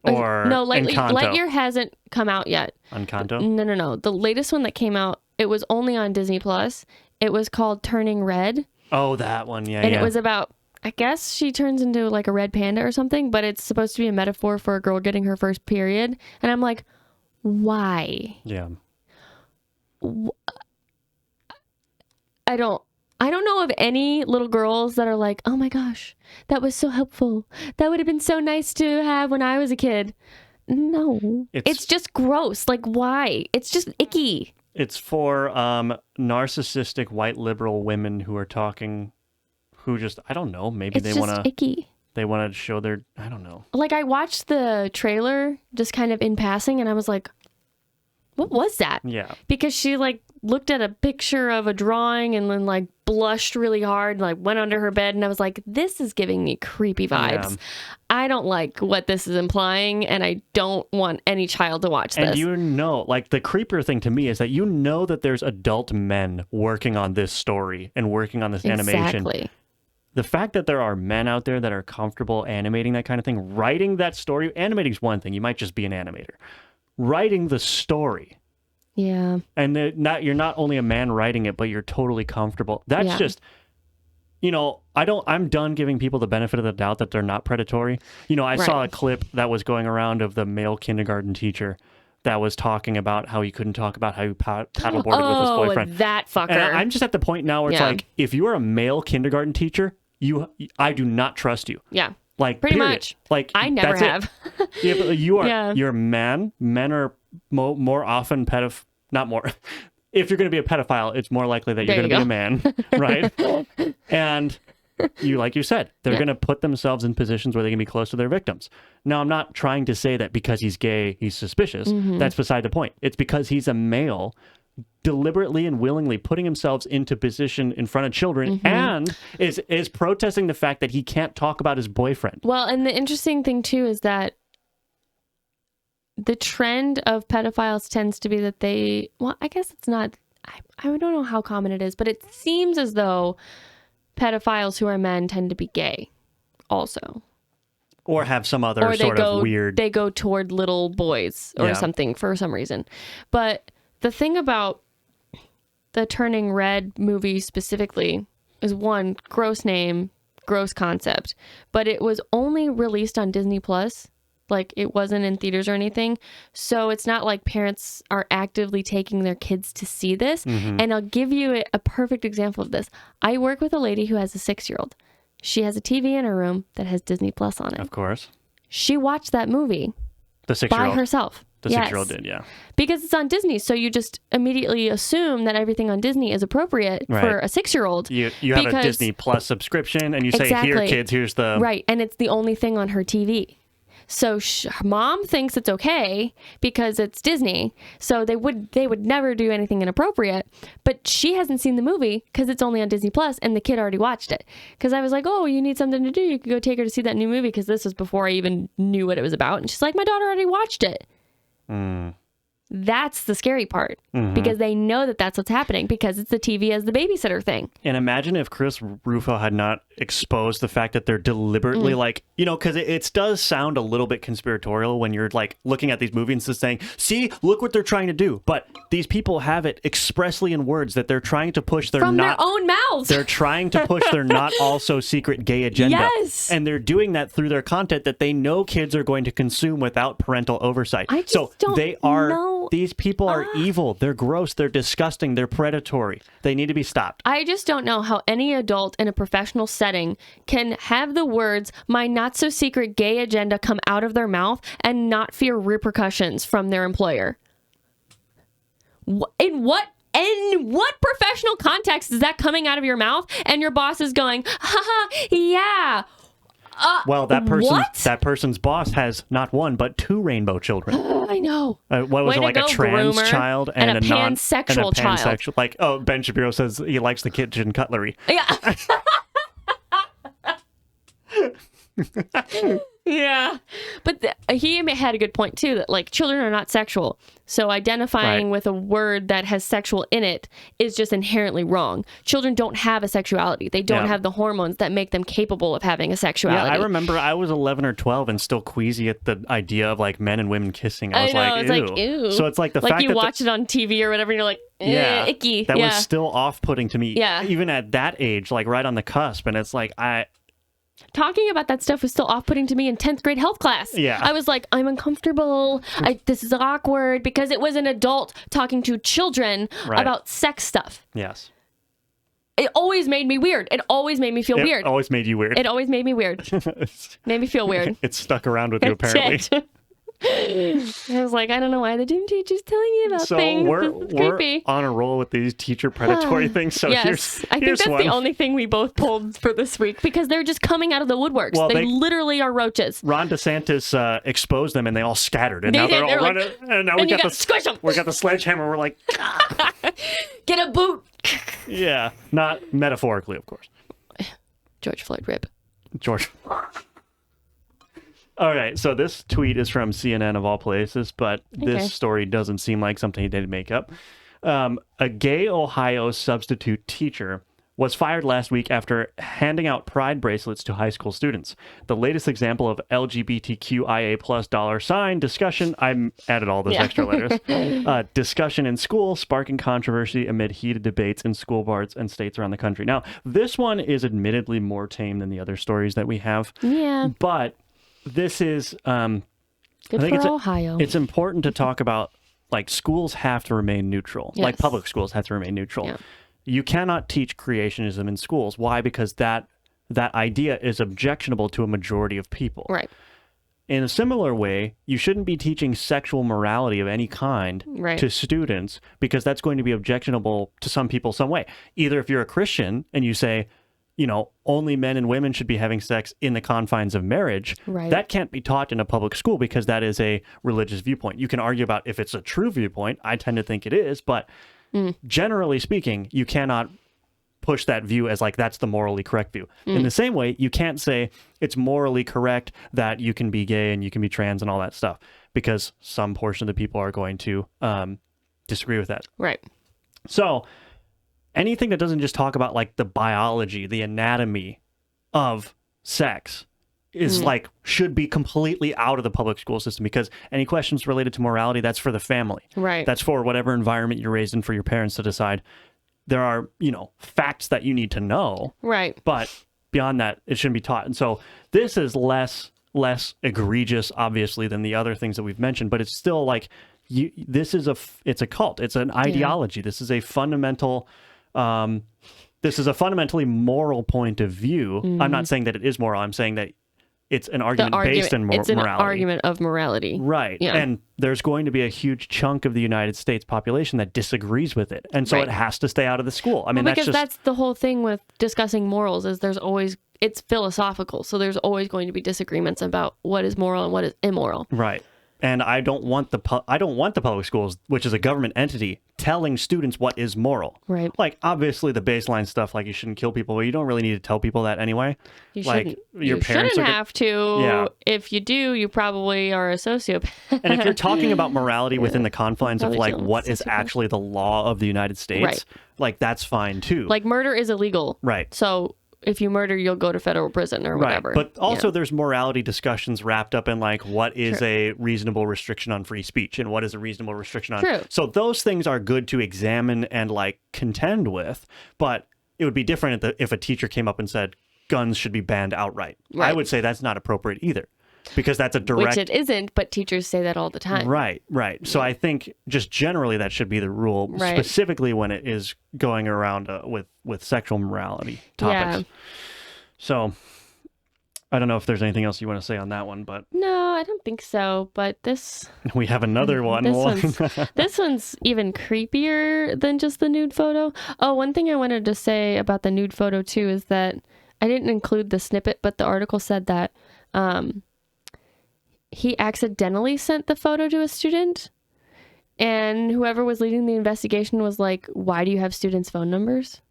Or no, Encanto? Lightyear hasn't come out yet. Encanto? No. The latest one that came out, it was only on Disney Plus. It was called Turning Red. Oh, that one. Yeah, and it was about, I guess she turns into like a red panda or something, but it's supposed to be a metaphor for a girl getting her first period. And I'm like, why? Yeah. I don't know of any little girls that are like, oh my gosh, that was so helpful. That would have been so nice to have when I was a kid. No. It's just gross. Like, why? It's just icky. It's for narcissistic white liberal women who are talking, who just, I don't know, maybe they want to... icky. They want to show their, I don't know. Like, I watched the trailer just kind of in passing, and I was like, what was that? Yeah. Because she, like, looked at a picture of a drawing and then, like, blushed really hard, like, went under her bed, and I was like, this is giving me creepy vibes. Yeah. I don't like what this is implying, and I don't want any child to watch this. And you know, like, the creepier thing to me is that you know that there's adult men working on this story and working on this animation. Exactly. The fact that there are men out there that are comfortable animating that kind of thing, writing that story, animating is one thing. You might just be an animator. Writing the story. Yeah. And you're not only a man writing it, but you're totally comfortable. That's just, you know, I'm done giving people the benefit of the doubt that they're not predatory. You know, I saw a clip that was going around of the male kindergarten teacher that was talking about how he couldn't talk about how he paddleboarded with his boyfriend. That fucker. And I'm just at the point now where it's like, if you are a male kindergarten teacher, I do not trust you. Yeah. Like, pretty period. much. Like, I never have. You're a man. Men are more often not more. If you're going to be a pedophile, it's more likely that you're going to be a man, right? And like you said, they're going to put themselves in positions where they can be close to their victims. Now, I'm not trying to say that because he's gay, he's suspicious. Mm-hmm. That's beside the point. It's because he's a male deliberately and willingly putting himself into position in front of children and is protesting the fact that he can't talk about his boyfriend. Well, and the interesting thing too is that the trend of pedophiles tends to be that I guess it's not, I don't know how common it is, but it seems as though pedophiles who are men tend to be gay also. Or have some other of weird... They go toward little boys or something for some reason. But the thing about the Turning Red movie specifically is, one, gross name, gross concept. But it was only released on Disney Plus. Like, it wasn't in theaters or anything. So it's not like parents are actively taking their kids to see this. Mm-hmm. And I'll give you a perfect example of this. I work with a lady who has a 6-year-old. She has a TV in her room that has Disney Plus on it. Of course. She watched that movie the 6-year-old. by herself. The 6-year-old did, yeah. Because it's on Disney, so you just immediately assume that everything on Disney is appropriate for a 6-year-old. You have a Disney Plus subscription, and you say, here, kids, here's the... Right, and it's the only thing on her TV. So mom thinks it's okay because it's Disney. So they would never do anything inappropriate. But she hasn't seen the movie because it's only on Disney Plus, and the kid already watched it. Because I was like, oh, you need something to do. You could go take her to see that new movie, because this was before I even knew what it was about. And she's like, my daughter already watched it. Mm. That's the scary part, because they know that that's what's happening, because it's the TV as the babysitter thing. And imagine if Chris Rufo had not exposed the fact that they're deliberately like, you know, because it does sound a little bit conspiratorial when you're like looking at these movies and saying, see, look what they're trying to do. But these people have it expressly in words that they're trying to push their from their own mouths. They're trying to push their not also secret gay agenda. Yes. And they're doing that through their content that they know kids are going to consume without parental oversight. I just don't know. These people are evil. They're gross. They're disgusting. They're predatory. They need to be stopped. I just don't know how any adult in a professional setting can have the words, my not so secret gay agenda, come out of their mouth and not fear repercussions from their employer. In what professional context is that coming out of your mouth and your boss is going, haha, yeah. Well, that person's boss has not one, but 2 rainbow children. I know. What was it, like a trans child and a pansexual child? Like, oh, Ben Shapiro says he likes the kitchen cutlery. Yeah. Yeah. But he had a good point, too, that, like, children are not sexual. So identifying with a word that has sexual in it is just inherently wrong. Children don't have a sexuality. They don't have the hormones that make them capable of having a sexuality. Yeah, I remember I was 11 or 12 and still queasy at the idea of, like, men and women kissing. I was like, ew. So it's like the fact that... Like, you watch it on TV or whatever, and you're like, icky. That was still off-putting to me. Yeah. Even at that age, like, right on the cusp. And it's like, Talking about that stuff was still off-putting to me in 10th grade health class. Yeah. I was like, I'm uncomfortable. This is awkward, because it was an adult talking to children about sex stuff. Yes. It always made me weird. It always made me feel weird. It always made you weird. It always made me weird. Made me feel weird. It stuck around with you, apparently. I was like, I don't know why the gym teacher's telling me about things. We're on a roll with these teacher predatory things. So yes, I think that's the only thing we both pulled for this week, because they're just coming out of the woodworks. Well, they literally are roaches. Ron DeSantis exposed them, and they all scattered, and now they're all running. And now we got the squish them. We got the sledgehammer. We're like, get a boot. Yeah, not metaphorically, of course. George Floyd rip. George. All right, so this tweet is from CNN of all places, but this story doesn't seem like something he did make up. A gay Ohio substitute teacher was fired last week after handing out pride bracelets to high school students. The latest example of LGBTQIA plus $ discussion, I added all those extra letters, discussion in school, sparking controversy amid heated debates in school boards and states around the country. Now, this one is admittedly more tame than the other stories that we have. Yeah. But this is, good for Ohio. It's important to talk about, like, schools have to remain neutral. Yes. Like, public schools have to remain neutral. Yeah. You cannot teach creationism in schools. Why? Because that idea is objectionable to a majority of people. Right. In a similar way, you shouldn't be teaching sexual morality of any kind to students, because that's going to be objectionable to some people some way. Either if you're a Christian and you say, you know, only men and women should be having sex in the confines of marriage, that can't be taught in a public school, because that is a religious viewpoint. You can argue about if it's a true viewpoint. I tend to think it is, but generally speaking, you cannot push that view as like that's the morally correct view. In the same way, you can't say it's morally correct that you can be gay and you can be trans and all that stuff, because some portion of the people are going to disagree with that. Right. So anything that doesn't just talk about like the biology, the anatomy of sex is like should be completely out of the public school system, because any questions related to morality, that's for the family. Right. That's for whatever environment you're raised in, for your parents to decide. There are, you know, facts that you need to know. Right. But beyond that, it shouldn't be taught. And so this is less egregious, obviously, than the other things that we've mentioned, but it's still like it's a cult. It's an ideology. This is a fundamental this is a fundamentally moral point of view. I'm not saying that it is moral. I'm saying that it's an argument based in morality. It's an argument of morality. Right. Yeah. And there's going to be a huge chunk of the United States population that disagrees with it. And so it has to stay out of the school. I mean, that's the whole thing with discussing morals, is it's philosophical. So there's always going to be disagreements about what is moral and what is immoral. Right. And I don't want the public schools, which is a government entity, telling students what is moral. Right. Like, obviously, the baseline stuff, like you shouldn't kill people, but you don't really need to tell people that anyway. You like, shouldn't. Parents shouldn't have to. Yeah. If you do, you probably are a sociopath. And if you're talking about morality within the confines of like what is actually the law of the United States, like that's fine too. Like murder is illegal. Right. So if you murder, you'll go to federal prison or whatever. But also there's morality discussions wrapped up in like what is a reasonable restriction on free speech and what is a reasonable restriction on. True. So those things are good to examine and like contend with, but it would be different if a teacher came up and said guns should be banned outright. Right. I would say that's not appropriate either, because that's a direct... Which it isn't, but teachers say that all the time. Right. So I think just generally that should be the rule, specifically when it is going around with sexual morality topics. Yeah. So I don't know if there's anything else you want to say on that one, but... No, I don't think so, but this... We have another one. This one's even creepier than just the nude photo. Oh, one thing I wanted to say about the nude photo, too, is that I didn't include the snippet, but the article said that he accidentally sent the photo to a student, and whoever was leading the investigation was like, why do you have students' phone numbers?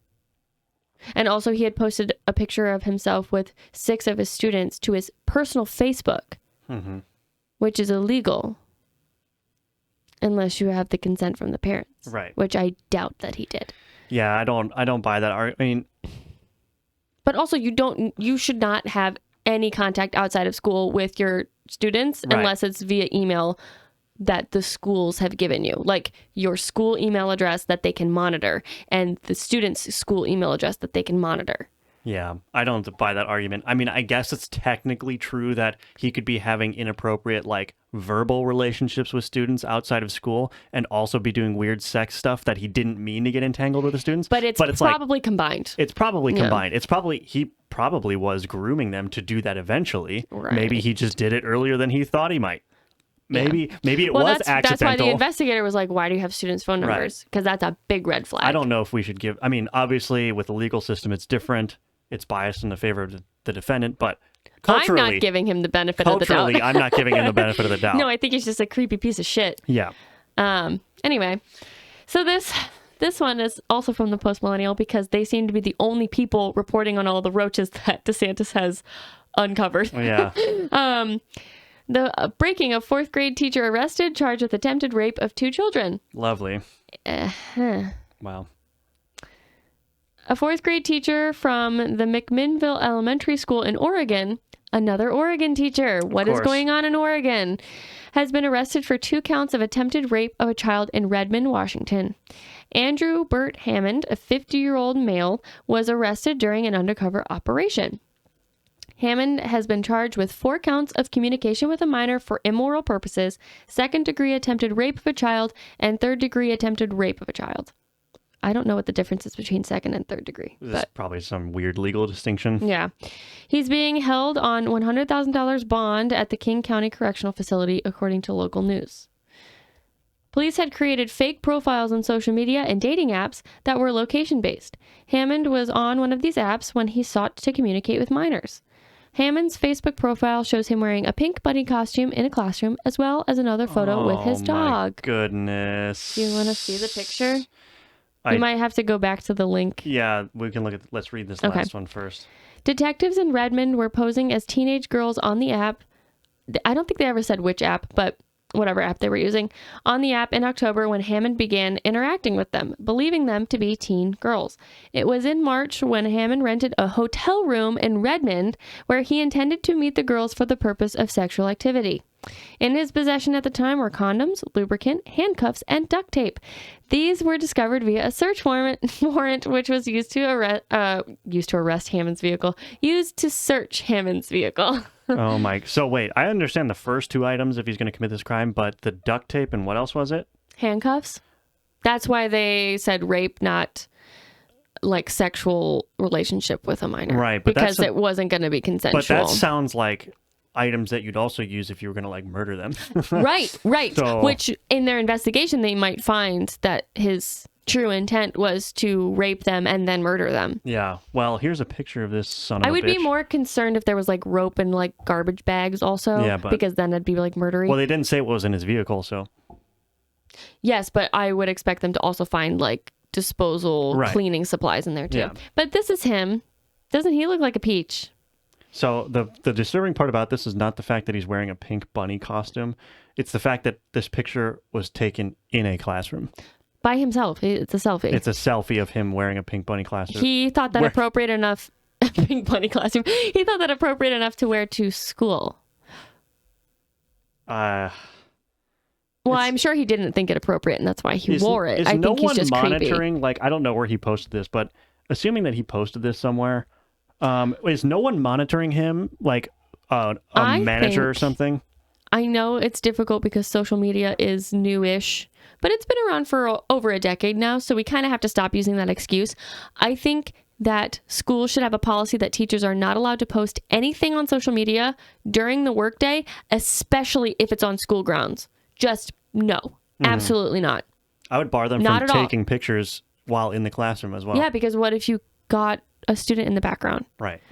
And also he had posted a picture of himself with 6 of his students to his personal Facebook, which is illegal unless you have the consent from the parents. Right. Which I doubt that he did. Yeah, I don't buy that. I mean, but also you should not have any contact outside of school with your students unless it's via email that the schools have given you, like your school email address that they can monitor and the student's school email address that they can monitor. Yeah, I don't buy that argument. I mean, I guess it's technically true that he could be having inappropriate, like, verbal relationships with students outside of school and also be doing weird sex stuff that he didn't mean to get entangled with the students. But it's probably like, combined. It's probably combined. He probably was grooming them to do that eventually. Right. Maybe he just did it earlier than he thought he might. Maybe it was accidental. That's why the investigator was like, why do you have students' phone numbers? Because that's a big red flag. I don't know if we should give... I mean, obviously, with the legal system, it's different. It's biased in the favor of the defendant, but culturally... I'm not giving him the benefit of the doubt. Culturally, I'm not giving him the benefit of the doubt. No, I think he's just a creepy piece of shit. Yeah. Anyway, so this one is also from the Post Millennial because they seem to be the only people reporting on all the roaches that DeSantis has uncovered. Yeah. The breaking of 4th grade teacher arrested, charged with attempted rape of 2 children. Lovely. Wow. A 4th grade teacher from the McMinnville Elementary School in Oregon, another Oregon teacher, what is going on in Oregon, has been arrested for 2 counts of attempted rape of a child in Redmond, Washington. Andrew Burt Hammond, a 50-year-old male, was arrested during an undercover operation. Hammond has been charged with 4 counts of communication with a minor for immoral purposes, 2nd-degree attempted rape of a child, and 3rd-degree attempted rape of a child. I don't know what the difference is between 2nd and 3rd degree. This is probably some weird legal distinction. Yeah. He's being held on $100,000 bond at the King County Correctional Facility, according to local news. Police had created fake profiles on social media and dating apps that were location-based. Hammond was on one of these apps when he sought to communicate with minors. Hammond's Facebook profile shows him wearing a pink bunny costume in a classroom, as well as another photo with his dog. My goodness. Do you want to see the picture? You might have to go back to the link. Yeah, we can look at... Let's read this last one first. Detectives in Redmond were posing as teenage girls on the app. I don't think they ever said which app, but whatever app they were using, on the app in October when Hammond began interacting with them, believing them to be teen girls. It was in March when Hammond rented a hotel room in Redmond where he intended to meet the girls for the purpose of sexual activity. In his possession at the time were condoms, lubricant, handcuffs, and duct tape. These were discovered via a search warrant, which was used to arrest Hammond's vehicle. Used to search Hammond's vehicle. Oh my! So wait, I understand the first 2 items if he's going to commit this crime, but the duct tape and what else was it? Handcuffs. That's why they said rape, not like sexual relationship with a minor, right? But because it wasn't going to be consensual. But that sounds like items that you'd also use if you were going to like murder them. Right. So... Which in their investigation, they might find that his true intent was to rape them and then murder them. Yeah. Well, here's a picture of this son of a bitch. I would be more concerned if there was like rope and like garbage bags also. Yeah, but... because then it'd be like murdery. Well, they didn't say what was in his vehicle, so... Yes, but I would expect them to also find like disposal cleaning supplies in there too. Yeah. But this is him. Doesn't he look like a peach? So the disturbing part about this is not the fact that he's wearing a pink bunny costume. It's the fact that this picture was taken in a classroom. By himself. It's a selfie. It's a selfie of him wearing a pink bunny costume. He thought that appropriate enough. Pink bunny costume. He thought that appropriate enough to wear to school. Well, I'm sure he didn't think it appropriate, and that's why he wore it. I think he's just monitoring? Creepy. Like, I don't know where he posted this, but assuming that he posted this somewhere, is no one monitoring him? Like a manager or something? I know it's difficult because social media is newish, but it's been around for over a decade now, so we kind of have to stop using that excuse. I think that schools should have a policy that teachers are not allowed to post anything on social media during the workday, especially if it's on school grounds. Just no, absolutely not. I would bar them from taking pictures while in the classroom as well. Yeah, because what if you got a student in the background? Right.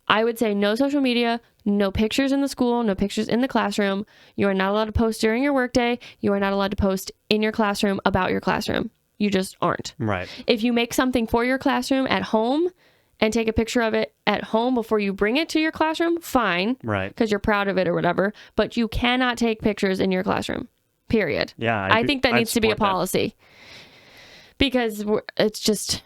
I would say no social media, no pictures in the school, no pictures in the classroom. You are not allowed to post during your workday. You are not allowed to post in your classroom about your classroom. You just aren't. Right. If you make something for your classroom at home, and take a picture of it at home before you bring it to your classroom, fine. Right. Because you're proud of it or whatever. But you cannot take pictures in your classroom, period. Yeah. I think that needs to be a policy. Because it's just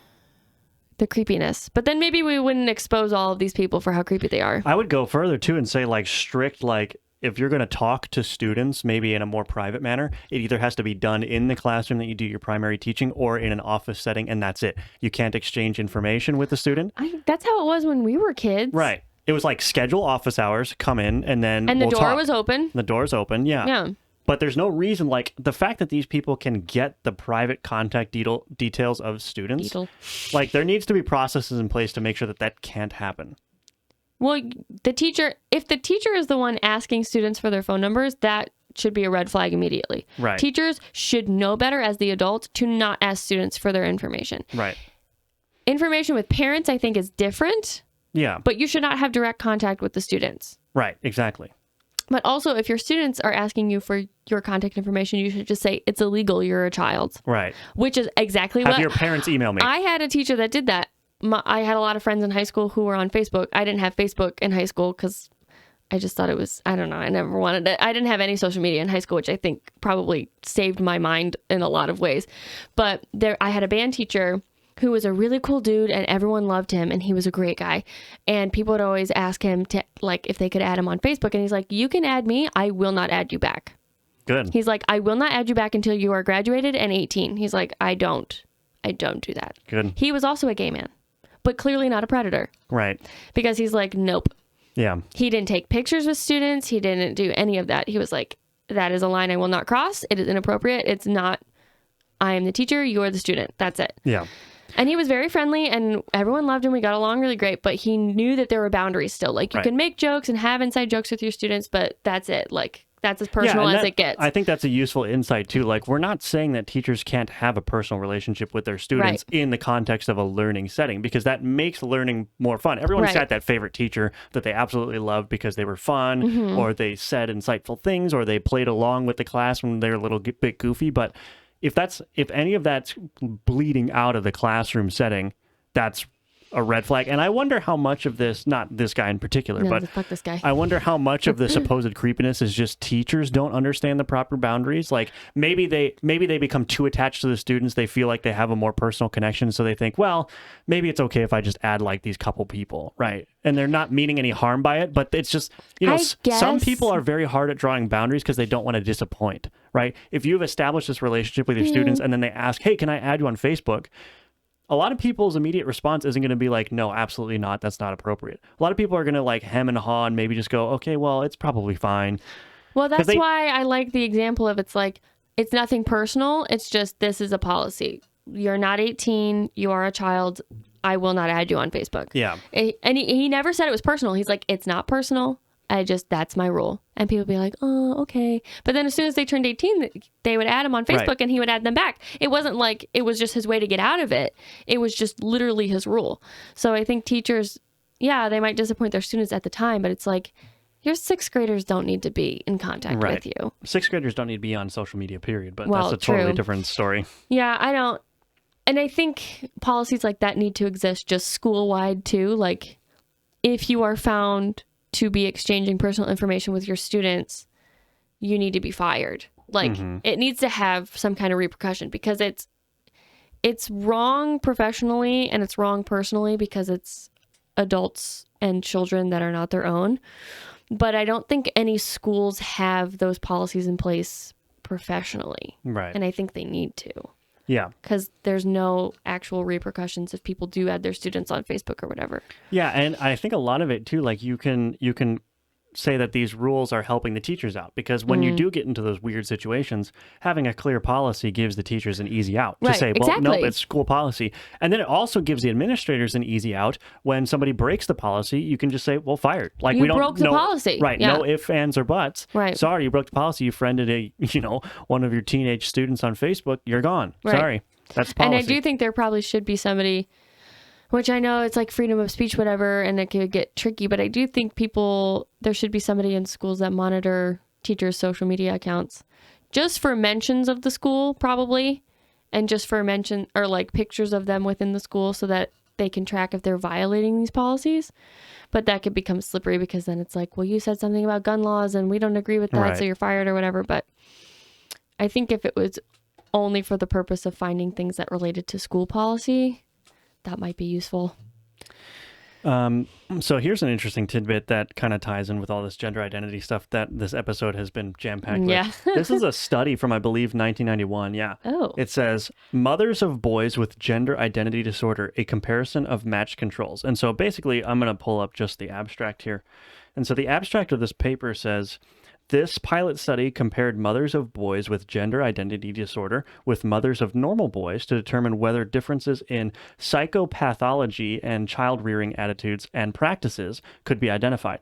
the creepiness. But then maybe we wouldn't expose all of these people for how creepy they are. I would go further, too, and say, like, strict, like, if you're going to talk to students, maybe in a more private manner, it either has to be done in the classroom that you do your primary teaching or in an office setting, and that's it. You can't exchange information with the student. That's how it was when we were kids. Right. It was like schedule office hours, come in, and then And the door talk. was open. The door's open, yeah. Yeah. But there's no reason, like, the fact that these people can get the private contact details of students, like, there needs to be processes in place to make sure that that can't happen. Well, if the teacher is the one asking students for their phone numbers, that should be a red flag immediately. Right. Teachers should know better as the adult to not ask students for their information. Right. Information with parents, I think, is different. Yeah. But you should not have direct contact with the students. Right. Exactly. But also, if your students are asking you for your contact information, you should just say, it's illegal, you're a child. Right. Which is exactly Have what... your parents email me. I had a teacher that did that. I had a lot of friends in high school who were on Facebook. I didn't have Facebook in high school because I just thought it was, I don't know, I never wanted it. I didn't have any social media in high school, which I think probably saved my mind in a lot of ways. But I had a band teacher who was a really cool dude and everyone loved him and he was a great guy. And people would always ask him to, like, if they could add him on Facebook. And he's like, you can add me. I will not add you back. Good. He's like, I will not add you back until you are graduated and 18. He's like, I don't do that. Good. He was also a gay man, but clearly not a predator. Right. Because he's like, nope. Yeah. He didn't take pictures with students. He didn't do any of that. He was like, that is a line I will not cross. It is inappropriate. It's not, I am the teacher. You're the student. That's it. Yeah. And he was very friendly and everyone loved him. We got along really great, but he knew that there were boundaries still. Like you can make jokes and have inside jokes with your students, but that's it. Like that's as personal as it gets. I think that's a useful insight too. Like we're not saying that teachers can't have a personal relationship with their students in the context of a learning setting because that makes learning more fun. Everyone's got that favorite teacher that they absolutely loved because they were fun or they said insightful things or they played along with the class when they were a little bit goofy. But if any of that's bleeding out of the classroom setting, that's a red flag. And I wonder how much of this, not this guy in particular, but fuck this guy. I wonder how much of the supposed creepiness is just teachers don't understand the proper boundaries. Like maybe they become too attached to the students. They feel like they have a more personal connection. So they think, well, maybe it's okay if I just add like these couple people. Right. And they're not meaning any harm by it, but it's just, some people are very hard at drawing boundaries because they don't want to disappoint. Right. If you've established this relationship with your students and then they ask, hey, can I add you on Facebook? A lot of people's immediate response isn't going to be like, no, absolutely not. That's not appropriate. A lot of people are going to like hem and haw and maybe just go, okay, well, it's probably fine. Well, that's why I like the example of it's like, it's nothing personal. It's just, this is a policy. You're not 18. You are a child. I will not add you on Facebook. Yeah. And he never said it was personal. He's like, it's not personal. That's my rule. And people be like, oh, okay. But then as soon as they turned 18, they would add him on Facebook and he would add them back. It wasn't like it was just his way to get out of it. It was just literally his rule. So I think teachers, they might disappoint their students at the time, but it's like, your sixth graders don't need to be in contact with you. Sixth graders don't need to be on social media, period. But well, that's a totally different story. Yeah, I don't. And I think policies like that need to exist just school-wide too. Like if you are found to be exchanging personal information with your students, you need to be fired. Like it needs to have some kind of repercussion because it's wrong professionally and it's wrong personally because it's adults and children that are not their own. But I don't think any schools have those policies in place professionally. Right. And I think they need to. Yeah. Because there's no actual repercussions if people do add their students on Facebook or whatever. Yeah. And I think a lot of it too, like you can say that these rules are helping the teachers out because when you do get into those weird situations, having a clear policy gives the teachers an easy out to say, well, nope, it's school policy. And then it also gives the administrators an easy out. When somebody breaks the policy, you can just say, well, fired. Like we don't broke the policy. Right. Yeah. No ifs, ands, or buts. Right. Sorry, you broke the policy. You friended one of your teenage students on Facebook. You're gone. Right. Sorry. That's policy. And I do think there probably should be somebody, which I know it's like freedom of speech, whatever, and it could get tricky, but I do think there should be somebody in schools that monitor teachers' social media accounts just for mentions of the school, probably, and just for mention or like pictures of them within the school so that they can track if they're violating these policies. But that could become slippery because then it's like, well, you said something about gun laws and we don't agree with that, Right. so you're fired or whatever. But I think if it was only for the purpose of finding things that related to school policy, that might be useful. So here's an interesting tidbit that kind of ties in with all this gender identity stuff that this episode has been jam-packed with. This is a study from, I believe, 1991. Yeah. Oh. It says, mothers of boys with gender identity disorder, a comparison of matched controls. And so basically, I'm going to pull up just the abstract here. And so the abstract of this paper says, this pilot study compared mothers of boys with gender identity disorder with mothers of normal boys to determine whether differences in psychopathology and child-rearing attitudes and practices could be identified.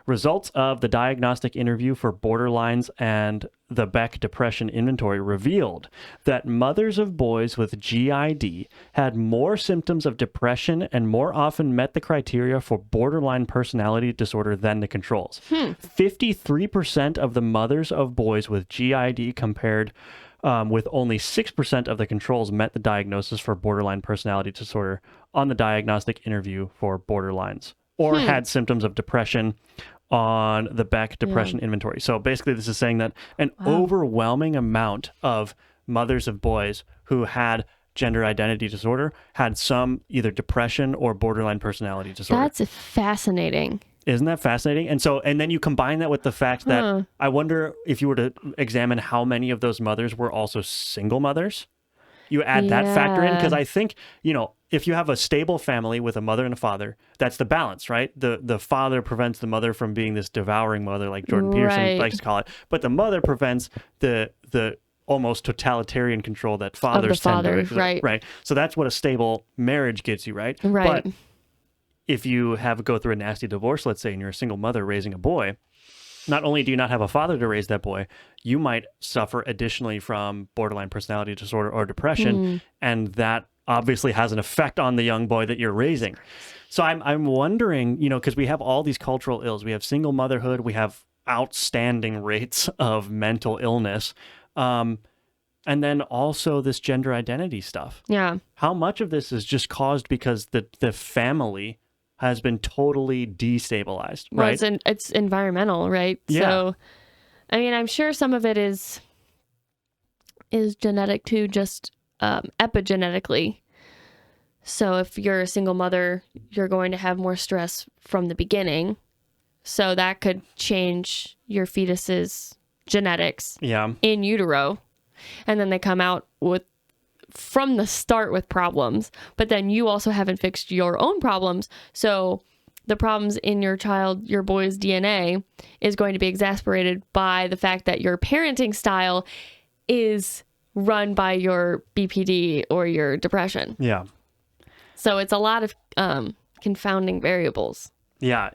Results of the diagnostic interview for borderlines and the Beck Depression Inventory revealed that mothers of boys with GID had more symptoms of depression and more often met the criteria for borderline personality disorder than the controls. 53% of the mothers of boys with GID compared with only 6% of the controls met the diagnosis for borderline personality disorder on the diagnostic interview for borderlines or had symptoms of depression on the Beck Depression Inventory. So basically this is saying that an overwhelming amount of mothers of boys who had gender identity disorder had some either depression or borderline personality disorder. That's fascinating. Isn't that fascinating? And then you combine that with the fact that I wonder if you were to examine how many of those mothers were also single mothers. You add that factor in, because I think, if you have a stable family with a mother and a father, that's the balance, right? The father prevents the mother from being this devouring mother, like Jordan Peterson likes to call it, but the mother prevents the almost totalitarian control that fathers tend to, right? So that's what a stable marriage gets you, right? Right. But if you go through a nasty divorce, let's say, and you're a single mother raising a boy, not only do you not have a father to raise that boy, you might suffer additionally from borderline personality disorder or depression, and that obviously has an effect on the young boy that you're raising. So I'm wondering, because we have all these cultural ills. We have single motherhood. We have outstanding rates of mental illness. And then also this gender identity stuff. Yeah. How much of this is just caused because the family has been totally destabilized, right? Well, it's environmental, right? Yeah. So, I mean, I'm sure some of it is genetic too, just epigenetically. So if you're a single mother, you're going to have more stress from the beginning. So that could change your fetus's genetics in utero. And then they come out from the start with problems, but then you also haven't fixed your own problems. So the problems in your boy's DNA is going to be exacerbated by the fact that your parenting style is run by your BPD or your depression. Yeah. So it's a lot of confounding variables. Yeah,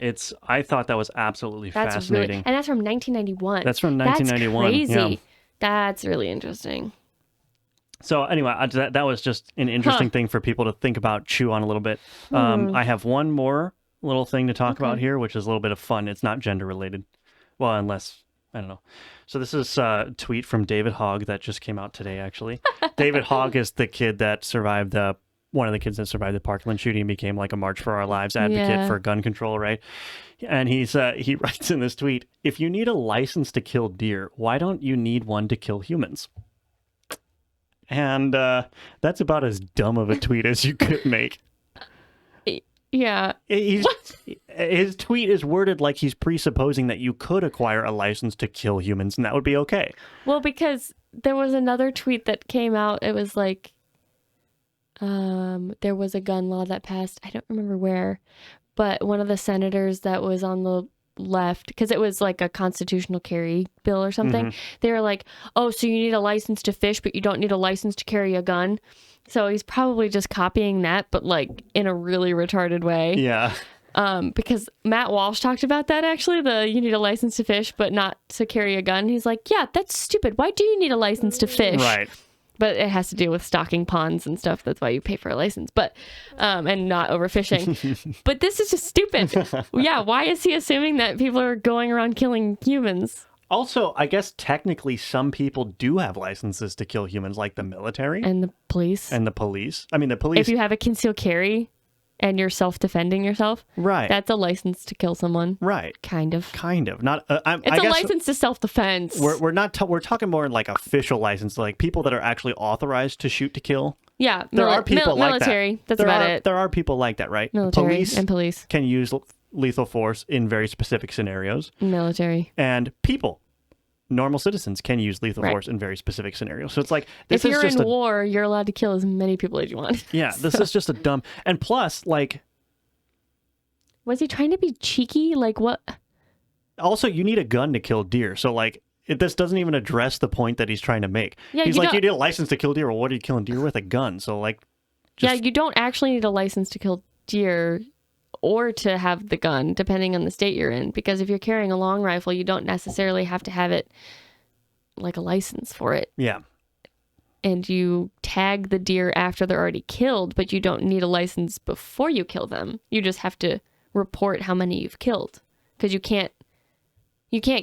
I thought that was absolutely fascinating. And that's from 1991. That's from 1991. That's crazy. Yeah. That's really interesting. So anyway, that was just an interesting thing for people to think about, chew on a little bit. I have one more little thing to talk about here, which is a little bit of fun. It's not gender related. Well, unless, I don't know. So this is a tweet from David Hogg that just came out today, actually. David Hogg is the kid that survived one of the kids that survived the Parkland shooting and became like a March for Our Lives advocate for gun control, right? And he writes in this tweet, if you need a license to kill deer, why don't you need one to kill humans? And that's about as dumb of a tweet as you could make. Yeah. His tweet is worded like he's presupposing that you could acquire a license to kill humans, and that would be okay. Well, because there was another tweet that came out. It was like, there was a gun law that passed. I don't remember where, but one of the senators that was on the left, because it was like a constitutional carry bill or something. They were like, oh, so you need a license to fish, but you don't need a license to carry a gun. So he's probably just copying that, but like in a really retarded way. Yeah. Because Matt Walsh talked about that actually, you need a license to fish, but not to carry a gun. He's like, yeah, that's stupid. Why do you need a license to fish? Right. But it has to do with stocking ponds and stuff. That's why you pay for a license. But, and not overfishing. But this is just stupid. Yeah. Why is he assuming that people are going around killing humans? Also, I guess technically some people do have licenses to kill humans, like the military. And the police. I mean, the police. If you have a concealed carry and you're self-defending yourself, right? That's a license to kill someone, right? Kind of. Not. It's a license to self-defense. We're not. We're talking more like official license, like people that are actually authorized to shoot to kill. Yeah, there are people like military. That. That's about it. There are people like that, right? Military and police can use lethal force in very specific scenarios. Military and people. Normal citizens can use lethal force in very specific scenarios. So it's like, if you're in war, you're allowed to kill as many people as you want. Yeah, this is just a dumb... And plus, like... Was he trying to be cheeky? Like, what? Also, you need a gun to kill deer. So, like, this doesn't even address the point that he's trying to make. Yeah, he's like, you need a license to kill deer. Well, what are you killing deer with? A gun. So, like... Yeah, you don't actually need a license to kill deer... or to have the gun, depending on the state you're in. Because if you're carrying a long rifle, you don't necessarily have to have it, like a license for it. Yeah. And you tag the deer after they're already killed, but you don't need a license before you kill them. You just have to report how many you've killed. Because you can't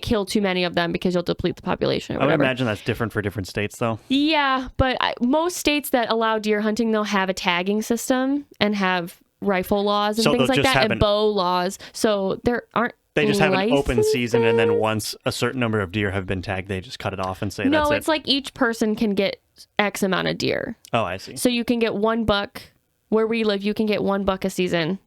kill too many of them because you'll deplete the population or whatever. I would imagine that's different for different states, though. Yeah, but most states that allow deer hunting, they'll have a tagging system and have... rifle laws and things like that, and bow laws. So there aren't. They just have an open season, and then once a certain number of deer have been tagged, they just cut it off and say that's it. No, it's like each person can get X amount of deer. Oh, I see. So you can get 1 buck. Where we live, you can get 1 buck a season,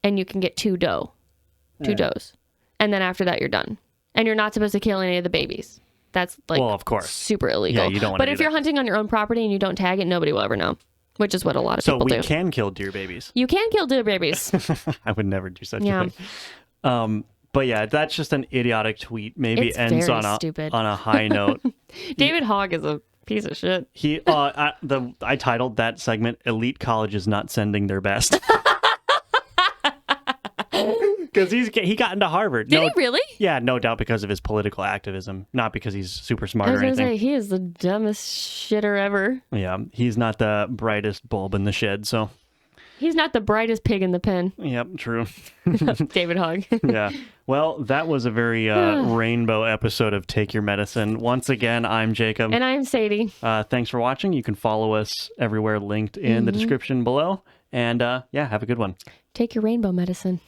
and you can get 2 does, and then after that you're done, and you're not supposed to kill any of the babies. That's like, well, of course, super illegal. Yeah, you don't want to. But if you're hunting on your own property and you don't tag it, nobody will ever know. Which is what a lot of people do. So we can kill deer babies. You can kill deer babies. I would never do such a thing. But yeah, that's just an idiotic tweet. Maybe it's ends very on a high note. David Hogg is a piece of shit. I titled that segment "Elite Colleges Not Sending Their Best." Because he got into Harvard. Did he really? Yeah, no doubt because of his political activism, not because he's super smart or anything. I was going to say, he is the dumbest shitter ever. Yeah, he's not the brightest bulb in the shed, so... He's not the brightest pig in the pen. Yep, true. David Hogg. Yeah. Well, that was a very rainbow episode of Take Your Medicine. Once again, I'm Jacob. And I'm Sadie. Thanks for watching. You can follow us everywhere linked in the description below. And yeah, have a good one. Take your rainbow medicine.